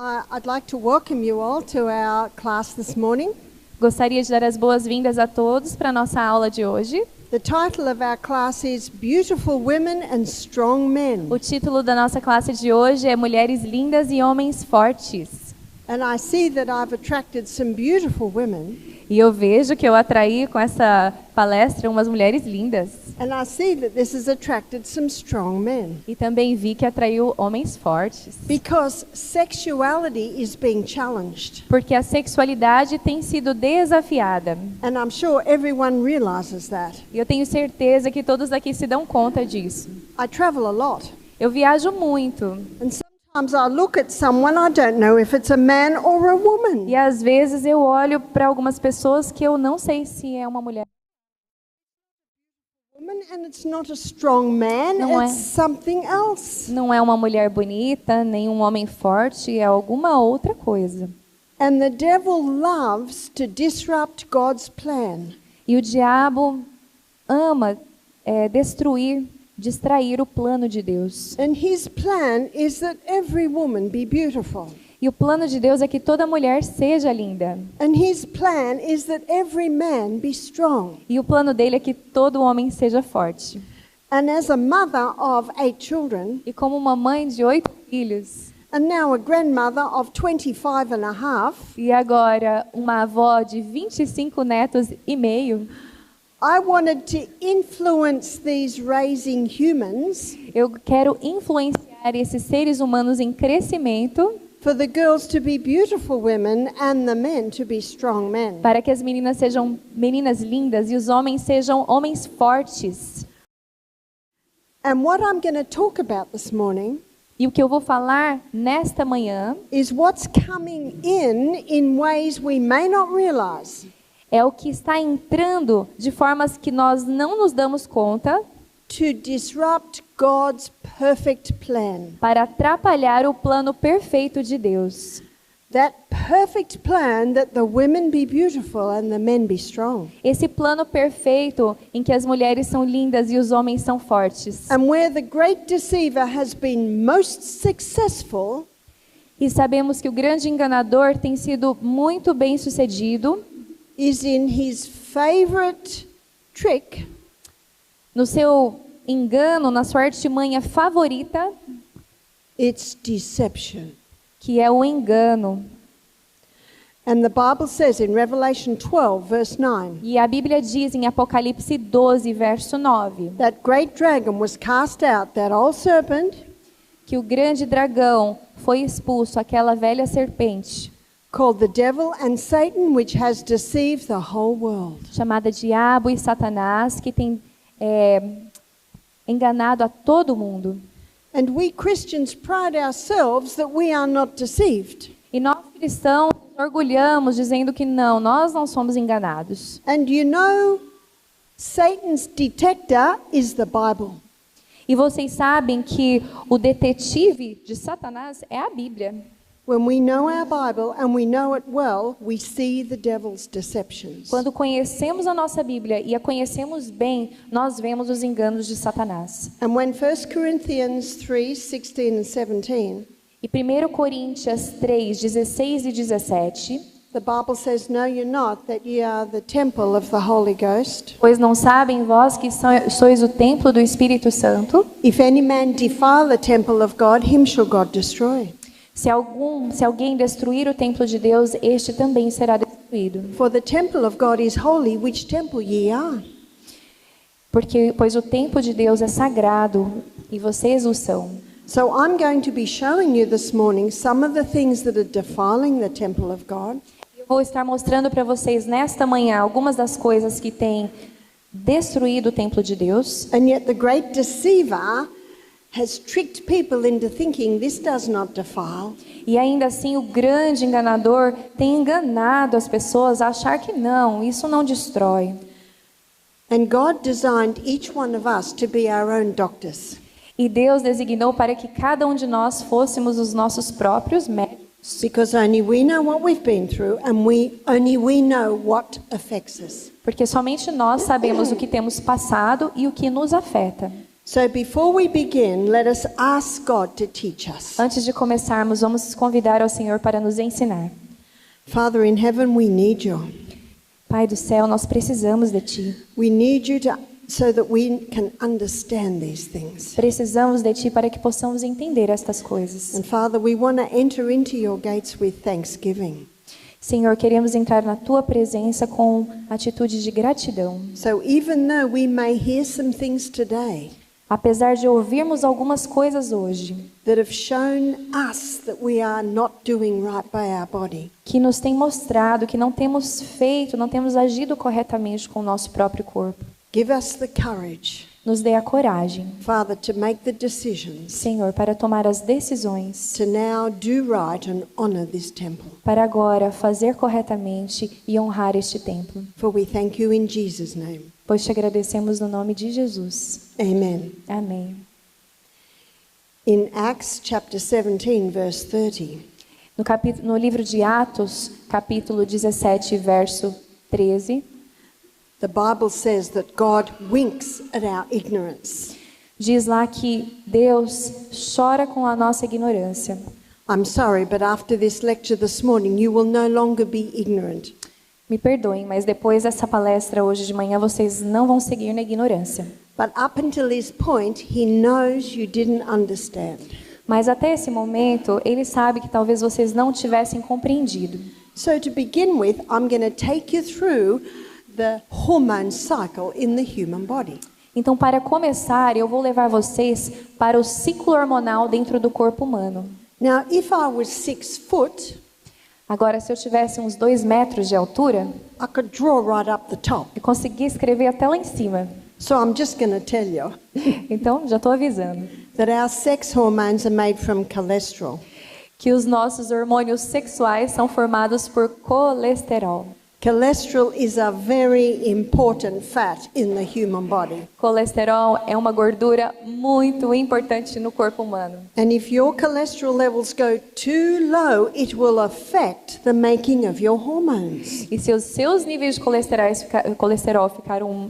I'd like to welcome you all to our class this morning. Gostaria de dar as boas-vindas a todos para a nossa aula de hoje. The title of our class is Beautiful Women and Strong Men. O título da nossa classe de hoje é Mulheres Lindas e Homens Fortes. And I see that I've attracted some beautiful women. E eu vejo que eu atraí com essa palestra umas mulheres lindas. And I see that this has attracted some strong men. E também vi que atraiu homens fortes. Because sexuality is being challenged. Porque a sexualidade tem sido desafiada. And I'm sure everyone realizes that. E eu tenho certeza que todos aqui se dão conta disso. I travel a lot. Eu viajo muito. And sometimes I look at someone, I don't know if it's a man or a woman. E às vezes eu olho para algumas pessoas que eu não sei se é uma mulher. And it's not a strong man, Não it's something else. Não é uma mulher bonita, nem um homem forte, é alguma outra coisa. And the devil loves to disrupt God's plan. E o diabo ama distrair o plano de Deus. And his plan is that every woman be beautiful. E o plano de Deus é que toda mulher seja linda. And his plan is that every man be strong. E o plano dele é que todo homem seja forte. And as a mother of 8 children, E como uma mãe de 8 filhos, and now a grandmother of 25 and a half, e agora uma avó de 25 netos e meio, I wanted to influence these raising humans eu quero influenciar esses seres humanos em crescimento for the girls to be beautiful women and the men to be strong men. para que as meninas sejam meninas lindas e os homens sejam homens fortes. And what I'm going to talk about this morning E o que eu vou falar nesta manhã is what's coming in ways we may not realize. É o que está entrando de formas que nós não nos damos conta To disrupt God's perfect plan. para atrapalhar o plano perfeito de Deus. That perfect plan that the women be beautiful and the men be strong. Esse plano perfeito em que as mulheres são lindas e os homens são fortes. And where the great deceiver has been most successful, E sabemos que o grande enganador tem sido muito bem sucedido is in his favorite trick. no seu engano, na sua artimanha favorita, It's deception. que é o engano. And the Bible says in Revelation 12 verse 9. E a Bíblia diz em Apocalipse 12, verso 9, That great dragon was cast out, that old serpent, que o grande dragão foi expulso, aquela velha serpente, called the devil and Satan, which has deceived the whole world. chamada Diabo e Satanás, que tem enganado a todo mundo. And we Christians pride ourselves that we are not deceived. E nós cristãos nos orgulhamos dizendo que não, nós não somos enganados. And you know, Satan's detector is the Bible. E vocês sabem que o detetive de Satanás é a Bíblia. When we know our Bible and we know it well, we see the devil's deceptions. Quando conhecemos a nossa Bíblia e a conhecemos bem, nós vemos os enganos de Satanás. And when 1 Corinthians 3:16 and 17, E 1 Coríntios 3, 16 e 17, the Bible says, "No, you're not, that ye are the temple of the Holy Ghost. pois não sabem vós que sois o templo do Espírito Santo? If any man defile the temple of God, him shall God destroy. Se alguém destruir o templo de Deus, este também será destruído. For the temple of God is holy, which temple ye are." Pois o templo de Deus é sagrado e vocês o são. So I'm going to be showing you this morning some of the things that are defiling the temple of God. Eu vou estar mostrando para vocês nesta manhã algumas das coisas que têm destruído o templo de Deus. And yet the great deceiver has tricked people into thinking this does not defile. E ainda assim o grande enganador tem enganado as pessoas a achar que não, isso não destrói. And God designed each one of us to be our own doctors. E Deus designou para que cada um de nós fôssemos os nossos próprios médicos. Because only we know what we've been through and only we know what affects us. Porque somente nós sabemos o que temos passado e o que nos afeta. So before we begin, let us ask God to teach us. Antes de começarmos, vamos convidar ao Senhor para nos ensinar. Father in heaven, we need you. Pai do céu, nós precisamos de Ti. We need you so that we can understand these things. Precisamos de Ti para que possamos entender estas coisas. And Father, we want to enter into your gates with thanksgiving. Senhor, queremos entrar na Tua presença com atitude de gratidão. So even though we may hear some things today Apesar de ouvirmos algumas coisas hoje that have shown us that we are not doing right by our body, que nos têm mostrado que não temos feito, não temos agido corretamente com o nosso próprio corpo, give us the courage, nos dê a coragem, Father, to make the decisions Senhor, para tomar as decisões, to now do right and honor this temple. para agora fazer corretamente e honrar este templo. For we thank you in Jesus' name. Pois te agradecemos no nome de Jesus. Amen. Amém. In Acts chapter 17, verse 30, No livro de Atos, capítulo 17, verso 13, the Bible says that God winks at our ignorance. diz lá que Deus chora com a nossa ignorância. I'm sorry, but after this lecture this morning, you will no longer be ignorant. Me perdoem, mas depois dessa palestra hoje de manhã, vocês não vão seguir na ignorância. But up until this point, he knows you didn't understand. Mas até esse momento, Ele sabe que talvez vocês não tivessem compreendido. So to begin with, I'm going to take you through the hormone cycle in the human body. Então, para começar, eu vou levar vocês para o ciclo hormonal dentro do corpo humano. Now, if I was 6 foot, Agora, se eu tivesse uns 2 metros de altura, I could draw right up the top. eu conseguia escrever até lá em cima. So I'm just going to tell you Então, já estou avisando that our sex hormones are made from cholesterol. que os nossos hormônios sexuais são formados por colesterol. Cholesterol is a very important fat in the human body. Colesterol é uma gordura muito importante no corpo humano. And if your cholesterol levels go too low, it will affect the making of your hormones. E se os seus níveis de colesterol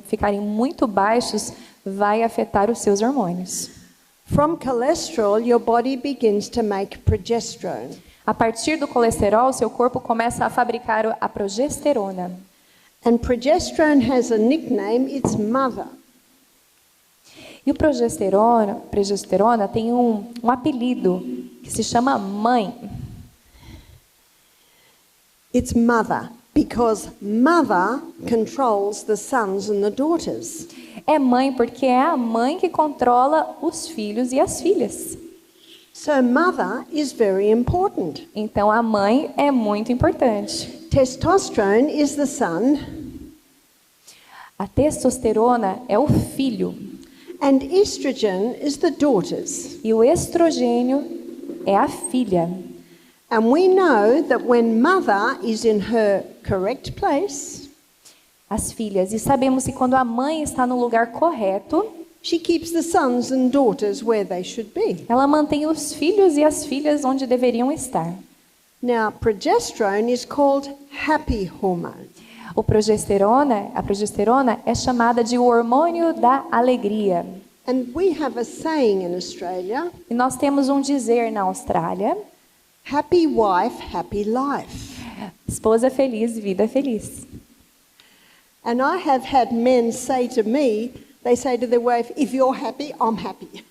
ficarem muito baixos, vai afetar os seus hormônios. From cholesterol, your body begins to make progesterone. A partir do colesterol, seu corpo começa a fabricar a progesterona. And progesterone has a nickname, it's mother. E o progesterona tem um apelido que se chama mãe. It's mother because mother controls the sons and the daughters. É mãe porque é a mãe que controla os filhos e as filhas. So mother is very important. Então a mãe é muito importante. Testosterone is the son, A testosterona é o filho and estrogen is the daughters. e o estrogênio é a filha. And we know that when mother is in her correct place, As filhas. E sabemos que quando a mãe está no lugar correto, she keeps the sons and daughters where they should be. ela mantém os filhos e as filhas onde deveriam estar. Now, progesterone is called happy hormone. A progesterona é chamada de o hormônio da alegria. And we have a saying in Australia, E nós temos um dizer na Austrália: happy wife, happy life. esposa feliz, vida feliz. And I have had men say to me, they say to their wife, if you're happy, I'm happy.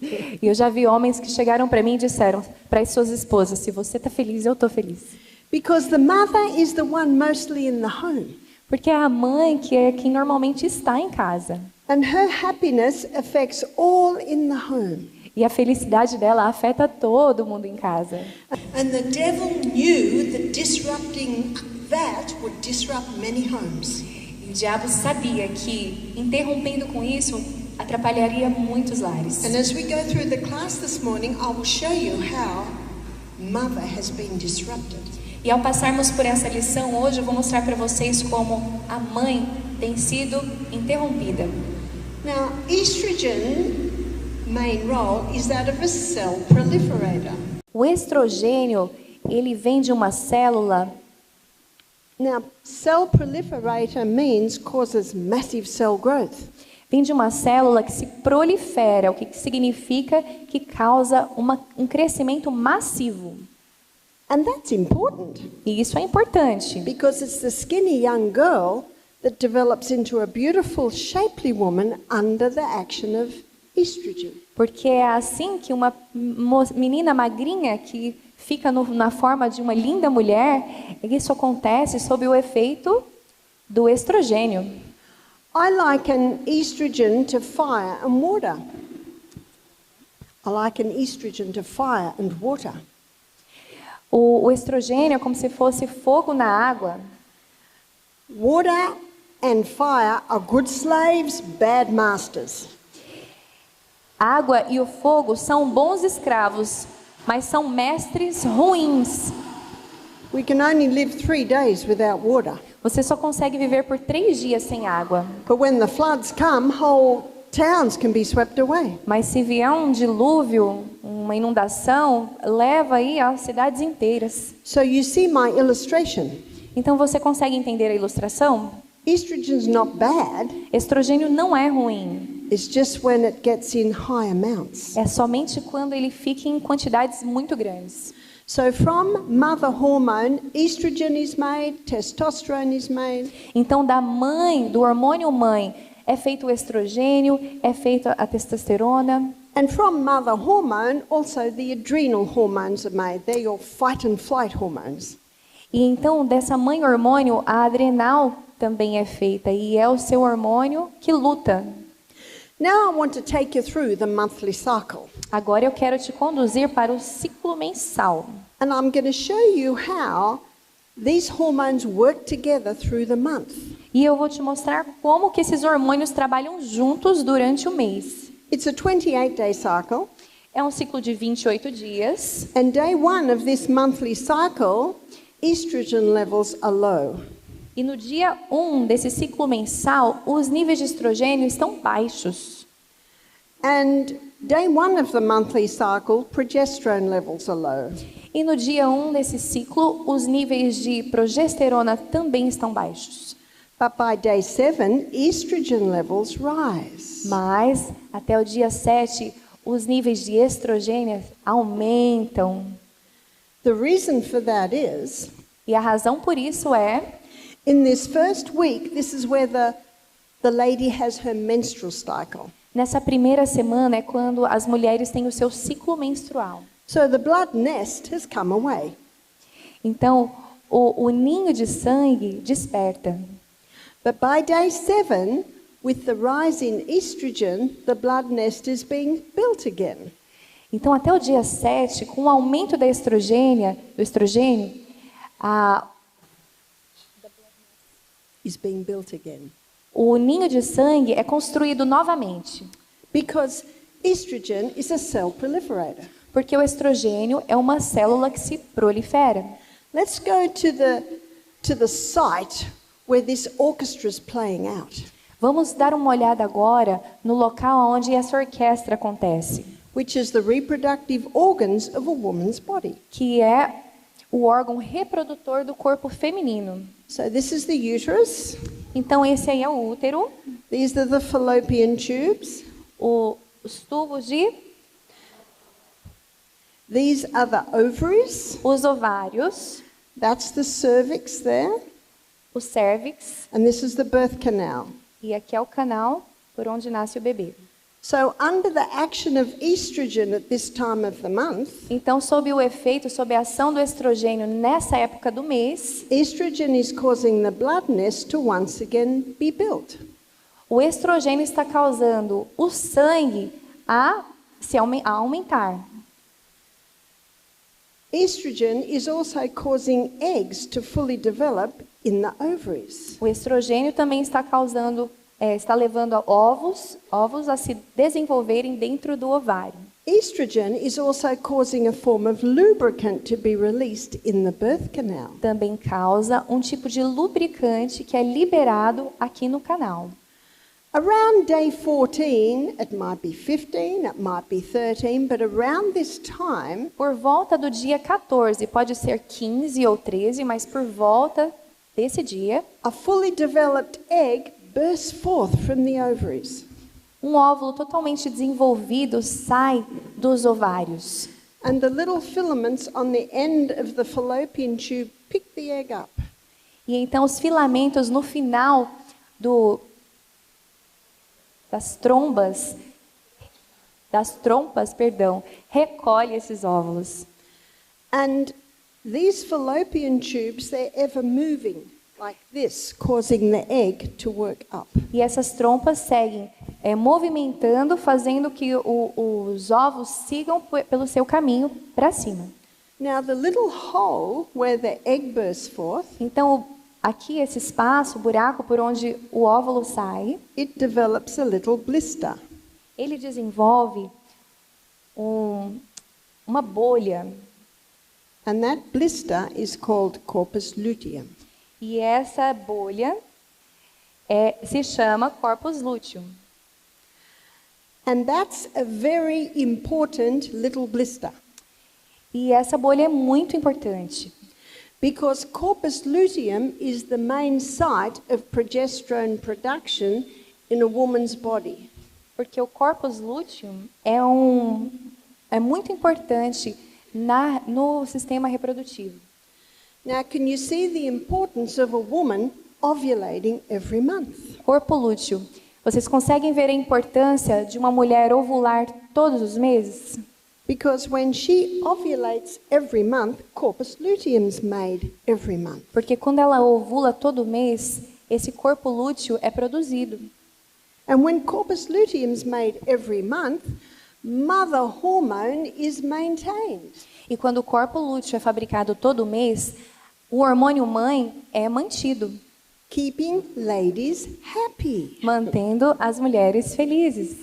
E eu já vi homens que chegaram para mim e disseram para as suas esposas: se você está feliz, eu estou feliz. Because the mother is the one mostly in the home. Porque é a mãe que é quem normalmente está em casa. And her happiness affects all in the home. E a felicidade dela afeta todo mundo em casa. And the devil knew that disrupting that would disrupt many homes. E o diabo sabia que, interrompendo com isso, atrapalharia muitos lares. And as we go through the class this morning, I will show you how mother has been disrupted. E ao passarmos por essa lição hoje, eu vou mostrar para vocês como a mãe tem sido interrompida. Now, estrogen main role is that of a cell proliferator. O estrogênio, ele vem de uma célula. Now, cell proliferator means causes massive cell growth. Vem de uma célula que se prolifera, o que significa que causa um crescimento massivo. And that's important E isso é importante, because it's the skinny young girl that develops into a beautiful, shapely woman under the action of estrogen. porque é assim que uma menina magrinha que fica na forma de uma linda mulher, isso acontece sob o efeito do estrogênio. I liken estrogen to fire and water. I liken estrogen to fire and water. O estrogênio é como se fosse fogo na água. Water and fire are good slaves, bad masters. A água e o fogo são bons escravos, mas são mestres ruins. We can only live 3 days without water. Você só consegue viver por 3 dias sem água. But when the floods come, whole towns can be swept away. Mas se vier um dilúvio, uma inundação, leva aí as cidades inteiras. So you see my illustration. Então você consegue entender a ilustração? Estrogen's not bad. Estrogênio não é ruim. It's just when it gets in high amounts. É somente quando ele fica em quantidades muito grandes. So from mother hormone, estrogen is made, testosterone is made. Então da mãe, do hormônio mãe, é feito o estrogênio, é feita a testosterona. And from mother hormone, also the adrenal hormones are made. They're your fight and flight hormones. E então dessa mãe hormônio, a adrenal também é feita e é o seu hormônio que luta. Now I want to take you through the monthly cycle. Agora eu quero te conduzir para o ciclo mensal. And I'm going to show you how these hormones work together through the month. E eu vou te mostrar como que esses hormônios trabalham juntos durante o mês. It's a 28-day cycle. É um ciclo de 28 dias. And day 1 of this monthly cycle, estrogen levels are low. E no dia 1 desse ciclo mensal, os níveis de estrogênio estão baixos. And day 1 of the monthly cycle, progesterone levels are low. E no dia 1 desse ciclo, os níveis de progesterona também estão baixos. But by day 7, estrogen levels rise. Mas, até o dia 7, os níveis de estrogênio aumentam. The reason for that is, E a razão por isso é, in this first week, this is where the lady has her menstrual cycle. nessa primeira semana é quando as mulheres têm o seu ciclo menstrual. So the blood nest has come away. Então, o ninho de sangue desperta. But by day 7, with the rise in estrogen, the blood nest is being built again. Então, até o dia 7, com o aumento do estrogênio, Is being built again. o ninho de sangue é construído novamente. Because estrogen is a cell proliferator. Porque o estrogênio é uma célula que se prolifera. Let's go to the site where this orchestra is playing out, Vamos dar uma olhada agora no local onde essa orquestra acontece, which is the reproductive organs of a woman's body. que é o órgão reprodutor do corpo feminino. So this is the uterus. Então, esse aí é o útero, These are the fallopian tubes. os tubos de... These are the ovaries. os ovários, That's the cervix there. o cérvix, And this is the birth canal. e aqui é o canal por onde nasce o bebê. So under the action of estrogen at this time of the month, Então, sob o efeito, sob a ação do estrogênio nessa época do mês, estrogen is causing the blood nest to once again be built. o estrogênio está causando o sangue a aumentar. Estrogen is also causing eggs to fully develop in the ovaries. O estrogênio também está está levando ovos a se desenvolverem dentro do ovário. Estrogen is also causing a form of lubricant to be released in the birth canal. Também causa um tipo de lubricante que é liberado aqui no canal. Around day 14, it might be 15, it might be 13, but around this time, Por volta do dia 14, pode ser 15 ou 13, mas por volta desse dia, a fully developed egg bursts forth from the ovaries. Um óvulo totalmente desenvolvido sai dos ovários. And the little filaments on the end of the fallopian tube pick the egg up. E então os filamentos no final das trompas, recolhe esses óvulos. And these fallopian tubes, they're ever moving like this, causing the egg to work up. E essas trompas seguem movimentando, fazendo que os ovos sigam pelo seu caminho para cima. Now the little hole where the egg bursts forth, Então, aqui esse espaço, o buraco por onde o óvulo sai, it develops a little blister. ele desenvolve uma bolha. And that blister is called corpus luteum. E essa bolha se chama corpus luteum. And that's a very important little blister. E essa bolha é muito importante, Because corpus luteum is the main site of progesterone production in a woman's body. porque o corpus luteum é muito importante no sistema reprodutivo. Now, can you see the importance of a woman ovulating every month? Corpo lúteo. Vocês conseguem ver a importância de uma mulher ovular todos os meses? Because when she ovulates every month, corpus luteum's made every month. Porque quando ela ovula todo mês, esse corpo lúteo é produzido. And when corpus luteum's made every month, mother hormone is maintained. E quando o corpo lúteo é fabricado todo mês, o hormônio mãe é mantido, Keeping ladies happy. mantendo as mulheres felizes.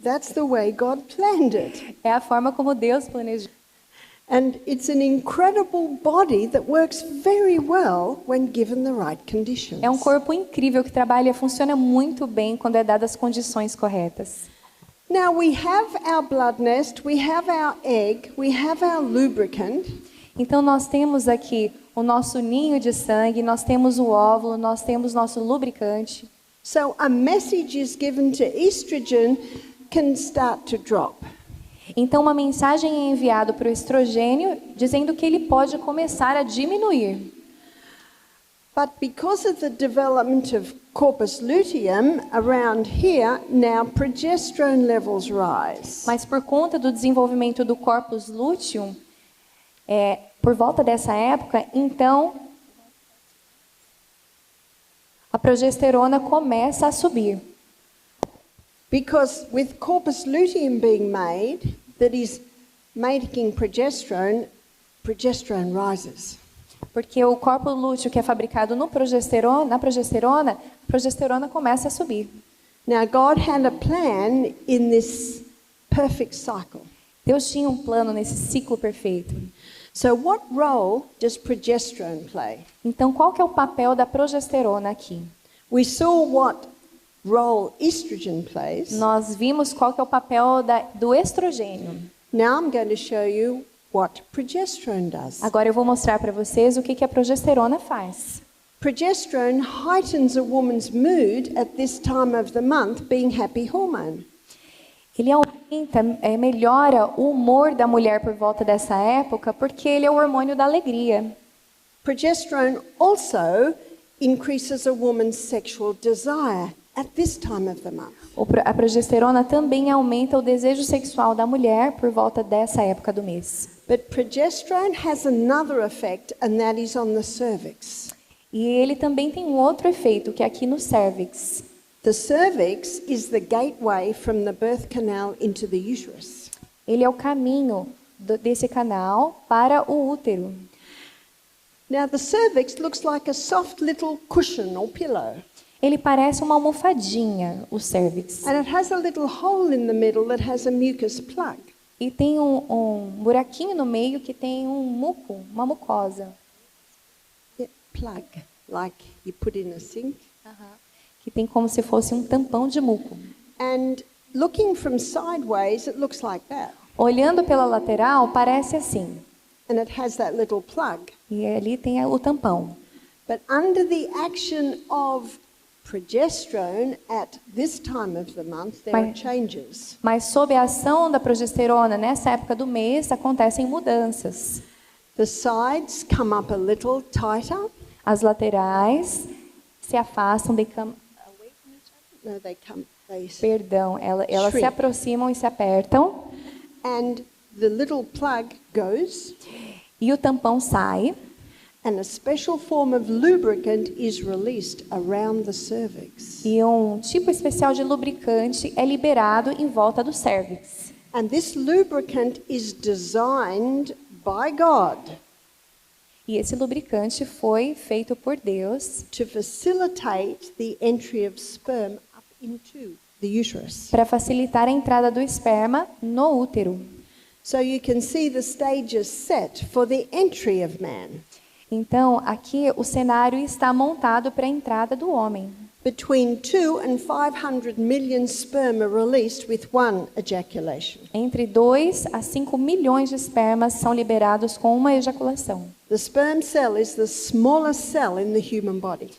That's the way God planned it. É a forma como Deus planejou. And it's an incredible body that works very well when given the right conditions. É um corpo incrível que trabalha e funciona muito bem quando é dadas as condições corretas. Now we have our blood nest, we have our egg, we have our lubricant. Então nós temos aqui o nosso ninho de sangue, nós temos o óvulo, nós temos nosso lubricante. So a message is given to estrogen can start to drop. Então uma mensagem é enviada para o estrogênio dizendo que ele pode começar a diminuir. But because of the development of corpus luteum around here, now progesterone levels rise. Mas por conta do desenvolvimento do corpus luteum, por volta dessa época, então a progesterona começa a subir. Because with corpus luteum being made, that is making progesterone, progesterone rises. Porque o corpo lúteo que é fabricado na progesterona, a progesterona começa a subir. Now God had a plan in this perfect cycle. Deus tinha um plano nesse ciclo perfeito. So what role does progesterone play? Então, qual que é o papel da progesterona aqui? We saw what role estrogen plays. Nós vimos qual que é o papel do estrogênio. Now I'm going to show you what progesterone does. Agora eu vou mostrar para vocês o que a progesterona faz. Progesterone heightens a woman's mood at this time of the month, being happy hormone. Ele aumenta, melhora o humor da mulher por volta dessa época, porque ele é o hormônio da alegria. Progesterone also increases a woman's sexual desire at this time of the month. A progesterona também aumenta o desejo sexual da mulher por volta dessa época do mês. But progesterone has another effect, and that is on the cervix. E ele também tem um outro efeito, que é aqui no cérvix. The cervix is the gateway from the birth canal into the uterus. Ele é o caminho desse canal para o útero. Now the cervix looks like a soft little cushion or pillow. Ele parece uma almofadinha, o cérvix. And it has a little hole in the middle that has a mucus plug. E tem um buraquinho no meio que tem uma mucosa. Yeah, plug, like you put in a sink. Que tem como se fosse um tampão de muco. And looking from sideways, it looks like that. Olhando pela lateral, parece assim. And it has that little plug. E ali tem o tampão. But under the action of progesterone, at this time of the month, there are changes. Mas sob a ação da progesterona, nessa época do mês, acontecem mudanças. The sides come up a little tighter. As laterais se afastam, they come away from each other. No, they Perdão, elas se shrink. aproximam e se apertam. And the little plug goes, E o tampão sai. and a special form of lubricant is released around the cervix. E um tipo especial de lubricante é liberado em volta do cérvix. And this lubricant is designed by God E esse lubricante foi feito por Deus to facilitate the entry of sperm up into the uterus. para facilitar a entrada do esperma no útero. So you can see the stages set for the entry of man. Então, aqui o cenário está montado para a entrada do homem. Between 2 and 500 million sperm are released with one ejaculation. Entre 2 a 5 milhões de espermas são liberados com uma ejaculação. The sperm cell is the smallest cell in the human body.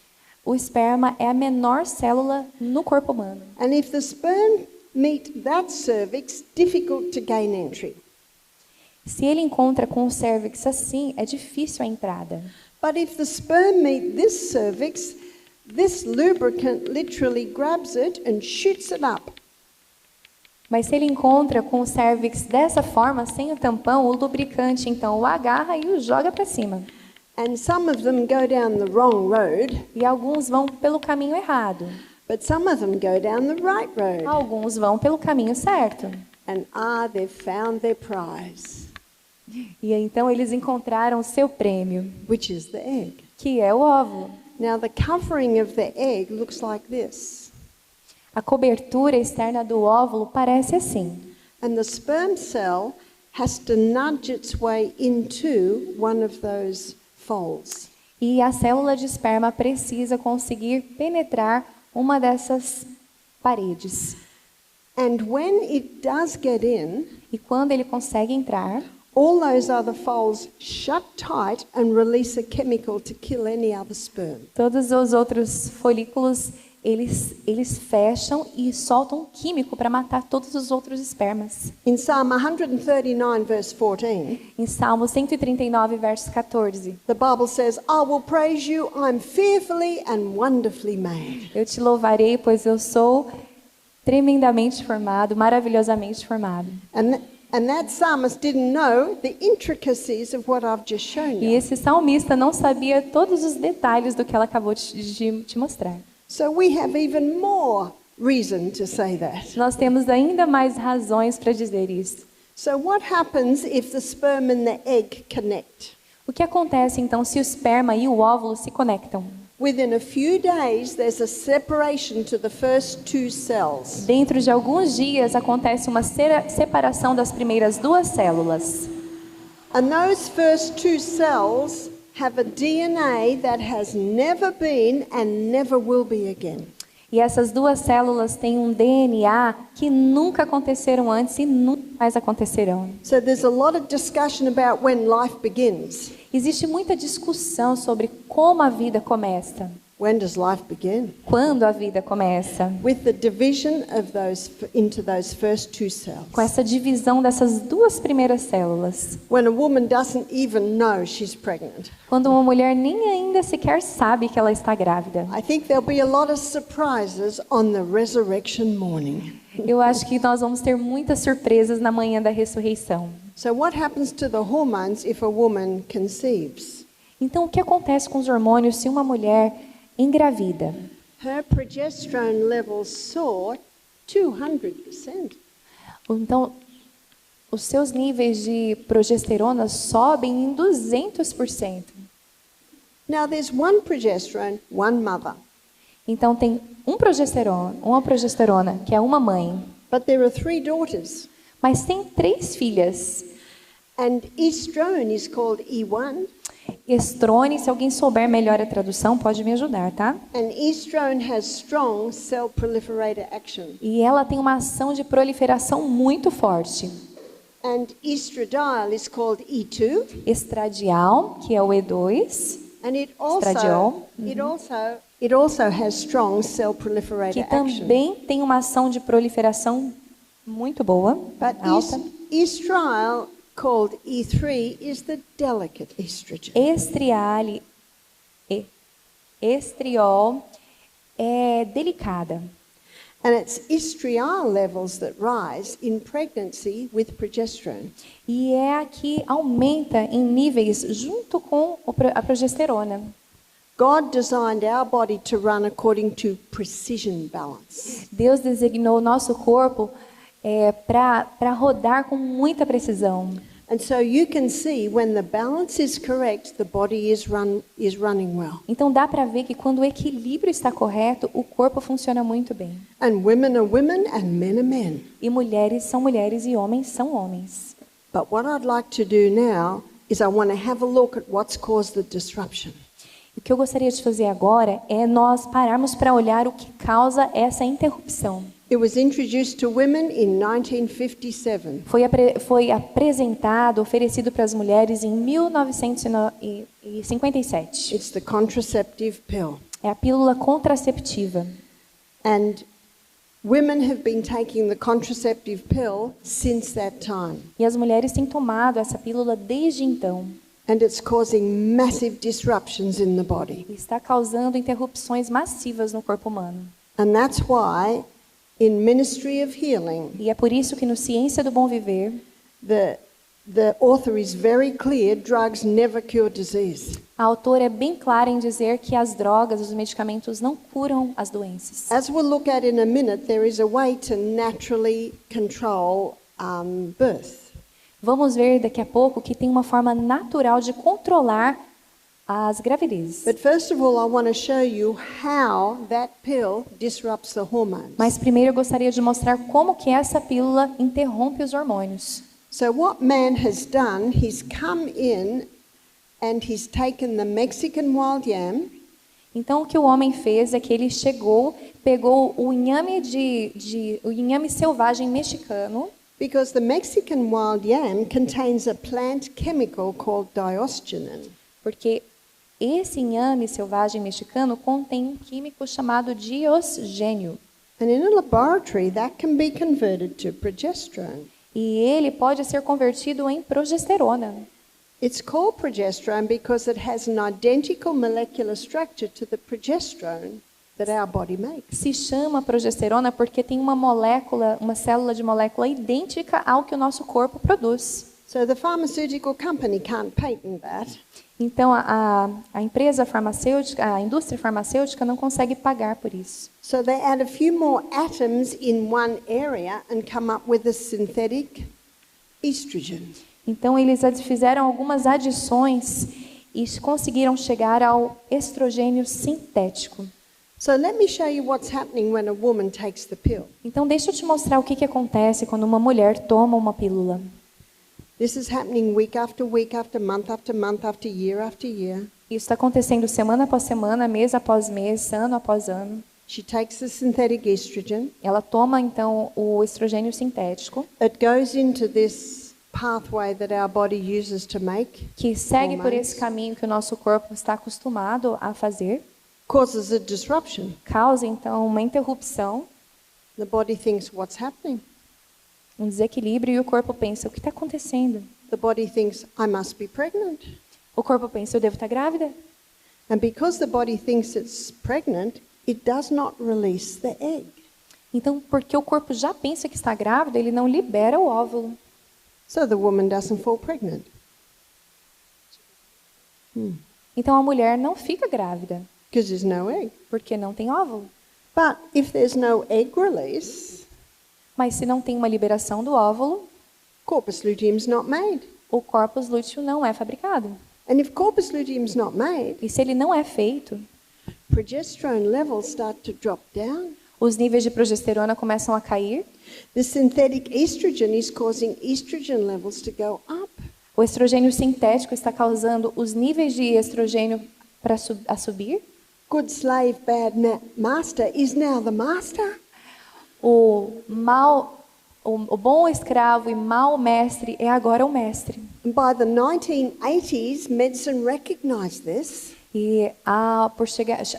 O esperma é a menor célula no corpo humano. And if the sperm meet that cervix, difficult to gain entry. Se ele encontra com o cérvix assim, é difícil a entrada. But if the sperm meet this cervix, this lubricant literally grabs it and shoots it up. Mas se ele encontra com o cérvix dessa forma, sem o tampão, o lubricante então o agarra e o joga para cima. And some of them go down the wrong road, E alguns vão pelo caminho errado. but some of them go down the right road. Alguns vão pelo caminho certo. And they've found their prize, E então eles encontraram o seu prêmio, which is the egg. que é o óvulo. Now the covering of the egg looks like this. A cobertura externa do óvulo parece assim. And the sperm cell has to nudge its way into one of those folds. E a célula de esperma precisa conseguir penetrar uma dessas paredes. And when it does get in, E quando ele consegue entrar, all those other folds shut tight and release a chemical to kill any other sperm. todos os outros folículos eles fecham e soltam um químico para matar todos os outros espermas. In Psalm 139, verse 14, Em Salmo 139, verso 14, the Bible says, I will praise you, I'm fearfully and wonderfully made. eu te louvarei, pois eu sou tremendamente formado, maravilhosamente formado. And that psalmist didn't know the intricacies of what I've just shown E you. esse salmista não sabia todos os detalhes do que ela acabou de te mostrar. So we have even more reason to say that. Nós temos ainda mais razões para dizer isso. So what happens if the sperm and the egg connect? O que acontece então se o esperma e o óvulo se conectam? Within a few days, there's a separation to the first two cells. Dentro de alguns dias acontece uma separação das primeiras duas células. And those first two cells have a DNA that has never been and never will be again. E essas duas células têm um DNA que nunca aconteceram antes e nunca mais acontecerão. So there's a lot of discussion about when life begins. Existe muita discussão sobre como a vida começa. When does life begin? Quando a vida começa? With the division of those into those first two cells. Com essa divisão dessas duas primeiras células. When a woman doesn't even know she's pregnant. Quando uma mulher nem ainda sequer sabe que ela está grávida. I think there'll be a lot of surprises on the resurrection morning. Eu acho que nós vamos ter muitas surpresas na manhã da ressurreição. So what happens to the hormones if a woman conceives? Então, o que acontece com os hormônios se uma mulher engravida? Her progesterone levels soar 200%. Então, os seus níveis de progesterona sobem em 200%. Now there's one progesterone, one mother. Então, tem uma progesterona, que é uma mãe. But there are 3 daughters. Mas tem 3 filhas. And estrone is called E1. Estrone, se alguém souber melhor a tradução, pode me ajudar, tá? And estrone has strong cell proliferator action. E ela tem uma ação de proliferação muito forte. And estradiol is called E2. Estradiol, que é o E2. And it Estradiol. also It also has strong cell proliferator que action. também tem uma ação de proliferação muito boa, But alta. estriol, called E3, is the delicate estrogen. Estriol é delicada. And it's estriol levels that rise in pregnancy with progesterone. E é a que aumenta em níveis junto com a progesterona. God designed our body to run according to precision balance. Deus designou o nosso corpo para rodar com muita precisão. And so you can see when the balance is correct, the body is running well. Então dá para ver que quando o equilíbrio está correto, o corpo funciona muito bem. And women are women and men are men. E mulheres são mulheres e homens são homens. But what I'd like to do now is I want to have a look at what's caused the disruption. O que eu gostaria de fazer agora é nós pararmos para olhar o que causa essa interrupção. It was introduced to women in 1957. Foi apresentado, oferecido para as mulheres em 1957. It's the contraceptive pill. É a pílula contraceptiva. And women have been taking the contraceptive pill since that time. E as mulheres têm tomado essa pílula desde então. And it's causing massive disruptions in the body. E está causando interrupções massivas no corpo humano. And that's why in Ministry of Healing, E é por isso que no Ciência do Bom Viver, the author is very clear, drugs never cure disease. a autora é bem clara em dizer que as drogas, os medicamentos não curam as doenças. As we'll look at in a minute, there is a way to naturally control birth. Vamos ver daqui a pouco que tem uma forma natural de controlar as gravidezes. But first of all, I want to show you how that pill disrupts the hormones. Mas primeiro eu gostaria de mostrar como que essa pílula interrompe os hormônios. So what man has done, he's come in and he's taken the Mexican wild yam, Então o que o homem fez é que ele chegou, pegou o inhame o inhame selvagem mexicano, because the Mexican wild yam contains a plant chemical called diosgenin. porque esse inhame selvagem mexicano contém um químico chamado diosgênio. And in a laboratory, that can be converted to progesterone. E ele pode ser convertido em progesterona. It's called progesterone because it has an identical molecular structure to the progesterone that our body makes. Se chama progesterona porque tem uma célula de molécula idêntica ao que o nosso corpo produz. So the pharmaceutical company can't patent that. Então a empresa farmacêutica, a indústria farmacêutica não consegue pagar por isso. So they add a few more atoms in one area and come up with a synthetic estrogen. Então eles fizeram algumas adições e conseguiram chegar ao estrogênio sintético. So let me show you what's happening when a woman takes the pill. Então deixa eu te mostrar o que acontece quando uma mulher toma uma pílula. This is happening week after week after month after year after year. Isso está acontecendo semana após semana, mês após mês, ano após ano. She takes the synthetic estrogen. Ela toma então o estrogênio sintético, It goes into this pathway that our body uses to make, que segue por hormones. esse caminho que o nosso corpo está acostumado a fazer, causes a disruption. causa então uma interrupção, The body thinks, what's happening? um desequilíbrio e o corpo pensa, o que está acontecendo? The body thinks, I must be pregnant. O corpo pensa, eu devo estar grávida? And because the body thinks it's pregnant, it does not release the egg. Então, porque o corpo já pensa que está grávida, ele não libera o óvulo. So the woman doesn't fall pregnant. Então a mulher não fica grávida, Because there's no egg. porque não tem óvulo. But if there's no egg release, Mas se não tem uma liberação do óvulo, corpus luteum's not made. o corpus lúteo não é fabricado. And if corpus luteum's not made, E se ele não é feito, progesterone levels start to drop down. os níveis de progesterona começam a cair, The synthetic estrogen is causing estrogen levels to go up. o estrogênio sintético está causando os níveis de estrogênio a subir, Good slave, bad master is now the master. o bom escravo e mau mestre é agora o mestre. And by the 1980s, medicine recognized this. E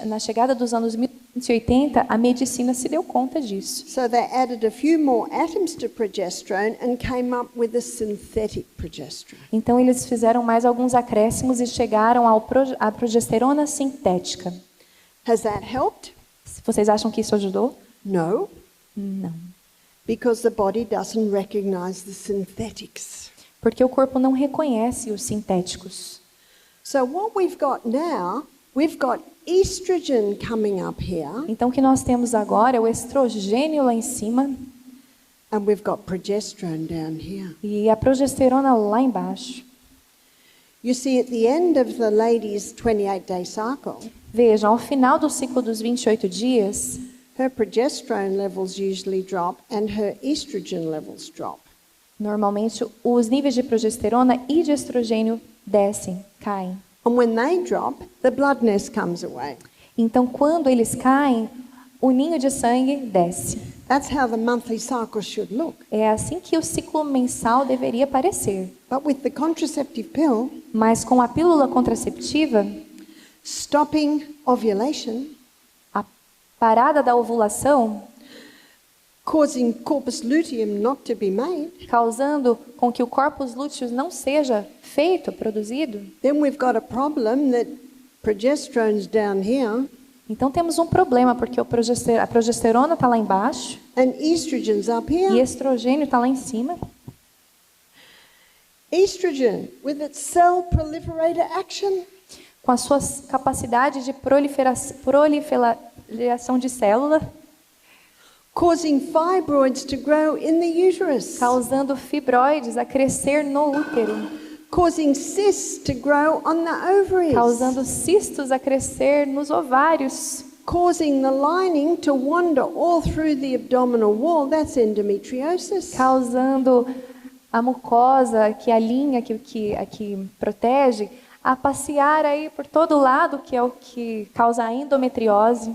na chegada dos anos 1980, a medicina se deu conta disso. So they added a few more atoms to progesterone and came up with a synthetic progesterone. Então eles fizeram mais alguns acréscimos e chegaram à progesterona sintética. Has that helped? Vocês acham que isso ajudou? No, Não. because the body doesn't recognize the synthetics. Porque o corpo não reconhece os sintéticos. So what we've got now, we've got estrogen coming up here, Então o que nós temos agora é o estrogênio lá em cima and we've got progesterone down here. e a progesterona lá embaixo. You see, at the end of the lady's 28-day cycle, Vejam, ao final do ciclo dos 28 dias, her progesterone levels usually drop and her estrogen levels drop. normalmente os níveis de progesterona e de estrogênio descem, caem. And when they drop, the blood nest comes away. Então, quando eles caem, o ninho de sangue desce. That's how the monthly cycle should look. É assim que o ciclo mensal deveria parecer. But with the contraceptive pill, Mas com a pílula contraceptiva, stopping ovulation, a parada da ovulação, causing corpus luteum not to be made, causando com que o corpus luteus não seja feito, produzido, then we've got a problem that progesterone's down here então temos um problema, porque a progesterona está lá embaixo and estrogen's up e here. estrogênio está lá em cima. Estrogen, with its cell proliferator action, Com a sua capacidade de proliferação de célula, causing fibroids to grow in the uterus, causando fibroides a crescer no útero, causing cysts to grow on the ovaries, causando cistos a crescer nos ovários, causing the lining to wander all through the abdominal wall. That's endometriosis. causando a mucosa que alinha, que protege, a passear aí por todo lado, que é o que causa a endometriose.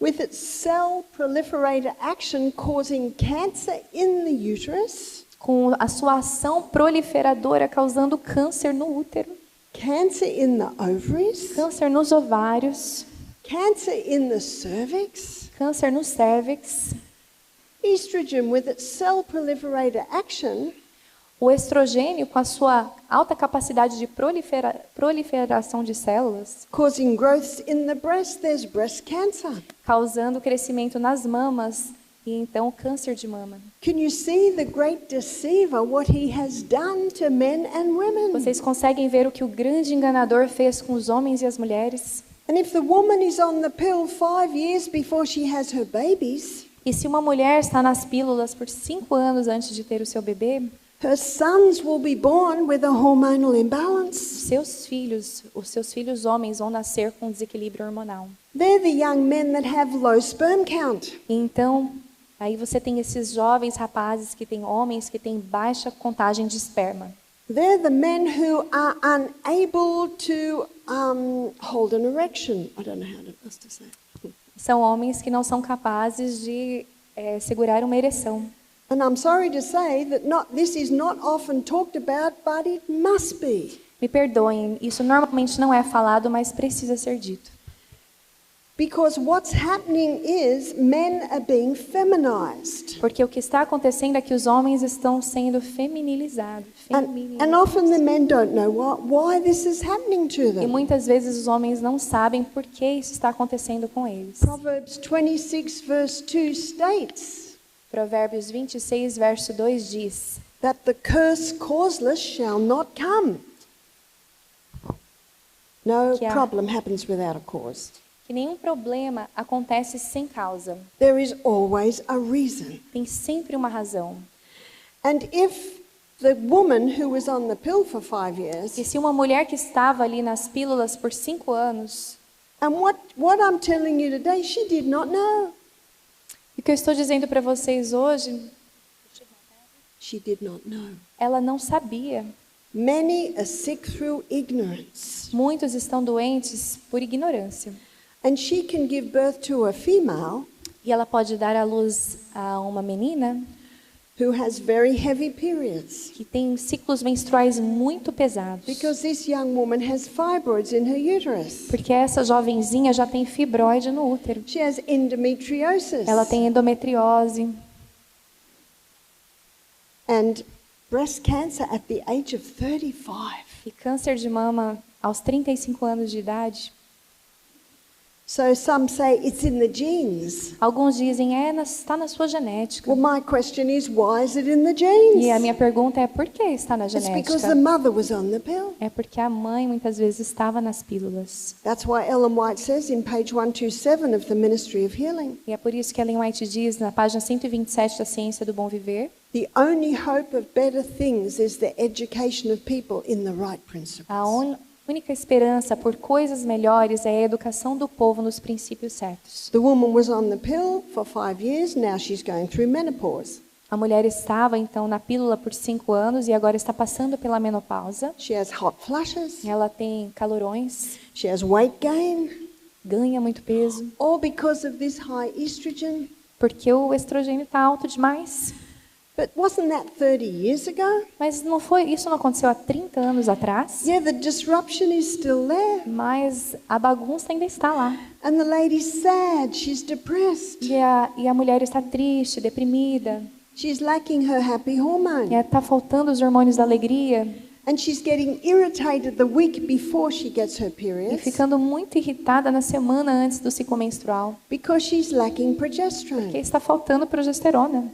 With its cell proliferator action causing cancer in the uterus, Com a sua ação proliferadora causando câncer no útero, cancer in the ovaries, câncer nos ovários, cancer in the cervix. câncer no cérvix. Estrogen, with its cell proliferator action, O estrogênio, com a sua alta capacidade de proliferação de células, causing growths in the breast. There's breast cancer. causando crescimento nas mamas e então câncer de mama. Can you see the great deceiver, what he has done to men and women? Vocês conseguem ver o que o grande enganador fez com os homens e as mulheres? And if the woman is on the pill 5 years before she has her babies, E se uma mulher está nas pílulas por 5 anos antes de ter o seu bebê, her sons will be born with a hormonal imbalance. os seus filhos homens vão nascer com desequilíbrio hormonal. They're the young men that have low sperm count. E então, aí você tem esses jovens rapazes que têm homens que têm baixa contagem de esperma. They're the men who are unable to hold an erection. I don't know how else to say it. São homens que não são capazes de segurar uma ereção. And I'm sorry to say that this is not often talked about, but it must be. Me perdoem, isso normalmente não é falado, mas precisa ser dito. Because what's happening is men are being feminized. Porque o que está acontecendo é que os homens estão sendo feminilizados. And often the men don't know why this is happening to E them. muitas vezes os homens não sabem por que isso está acontecendo com eles. Proverbs 26 verse 2 states Provérbios 26, verso 2 diz: that the curse causeless shall not come. No Que problem happens without a cause. que nenhum problema acontece sem causa. There is always a reason. Tem sempre uma razão. And if the woman who was on the pill for 5 years, E se uma mulher que estava ali nas pílulas por 5 anos, and what I'm telling you today, she did not know. e o que eu estou dizendo para vocês hoje, She did not know. ela não sabia. Many are sick through ignorance. Muitos estão doentes por ignorância. And she can give birth to a female E ela pode dar à luz a uma menina who has very heavy periods. que tem ciclos menstruais muito pesados. Because this young woman has fibroids in her uterus. Porque essa jovenzinha já tem fibroide no útero. She has endometriosis. Ela tem endometriose. And breast cancer at the age of 35. E câncer de mama aos 35 anos de idade. So some say it's in the genes. Alguns dizem, está na sua genética. Well, my question is, why is it in the genes? E a minha pergunta é, por que está na It's because genética? the mother was on the pill. É porque a mãe muitas vezes estava nas pílulas. That's why Ellen White says in page 127 of the Ministry of Healing, E é por isso que Ellen White diz, na página 127 da Ciência do Bom Viver, the only hope of better things is the education of people in the right principles. a única esperança por coisas melhores é a educação do povo nos princípios certos. The woman was on the pill for 5 years, now she's going through menopause. A mulher estava, então, na pílula por 5 anos e agora está passando pela menopausa. She has hot flushes, Ela tem calorões, she has weight gain, ganha muito peso, all because of this high estrogen. porque o estrogênio está alto demais. But wasn't that 30 years ago? Mas isso não aconteceu há 30 anos atrás. Yeah, the disruption is still there. Mas a bagunça ainda está lá. And the lady's sad, she's depressed. E a mulher está triste, deprimida. She's lacking her happy hormone. Está faltando os hormônios da alegria. And she's getting irritated the week before she gets her E period ficando muito irritada na semana antes do ciclo menstrual. because she's lacking Porque progesterone. está faltando progesterona.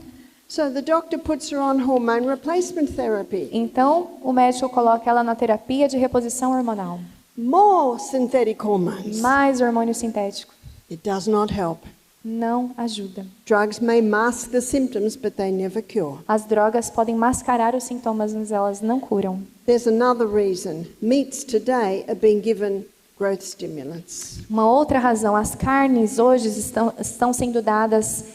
So the doctor puts her on hormone replacement therapy. Então, o médico coloca ela na terapia de reposição hormonal. More synthetic hormones. Mais hormônio sintético. It does not help. Não ajuda. Drugs may mask the symptoms, but they never cure. As drogas podem mascarar os sintomas, mas elas não curam. There's another reason. Meats today are being given growth stimulants. Uma outra razão, as carnes hoje estão sendo dadas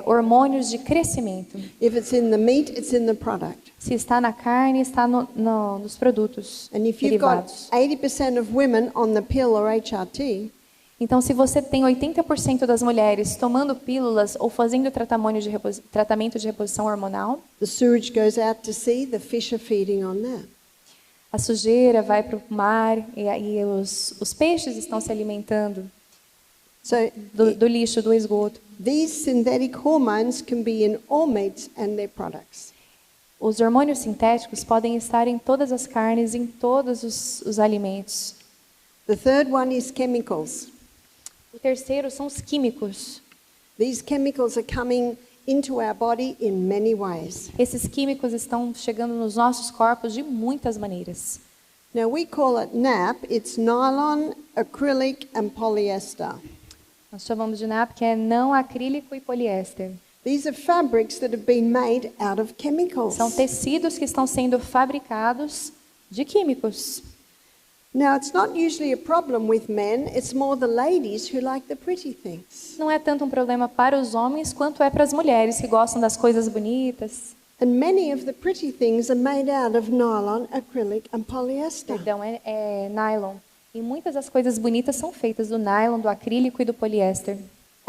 hormônios de crescimento. If it's in the meat, it's in the product. Se está na carne, está nos produtos And if you've got derivados. 80% of women on the pill or HRT, Então, se você tem 80% das mulheres tomando pílulas ou fazendo tratamento de reposição hormonal, the sewage goes out to sea, the fish are feeding on that. a sujeira vai para o mar e os peixes estão se alimentando So do lixo, do esgoto. these synthetic hormones can be in all meats and their products. Os hormônios sintéticos podem estar em todas as carnes, em todos os alimentos. The third one is chemicals. O terceiro são os químicos. These chemicals are coming into our body in many ways. Esses químicos estão chegando nos nossos corpos de muitas maneiras. Now we call it NAP. It's nylon, acrylic and polyester. Nós chamamos de NAP, que é não acrílico e poliéster. These are fabrics that have been made out of chemicals. São tecidos que estão sendo fabricados de químicos. Now it's not usually a problem with men, it's more the ladies who like the pretty things. Não é tanto um problema para os homens quanto é para as mulheres que gostam das coisas bonitas. And many of the pretty things are made out of nylon, acrylic and polyester. Perdão, é nylon. E muitas das coisas bonitas são feitas do nylon, do acrílico e do poliéster.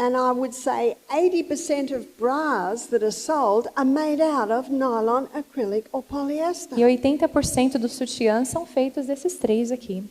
And I would say 80% of bras that are sold are made out of nylon, acrylic or polyester. E 80% dos sutiãs são feitos desses três aqui.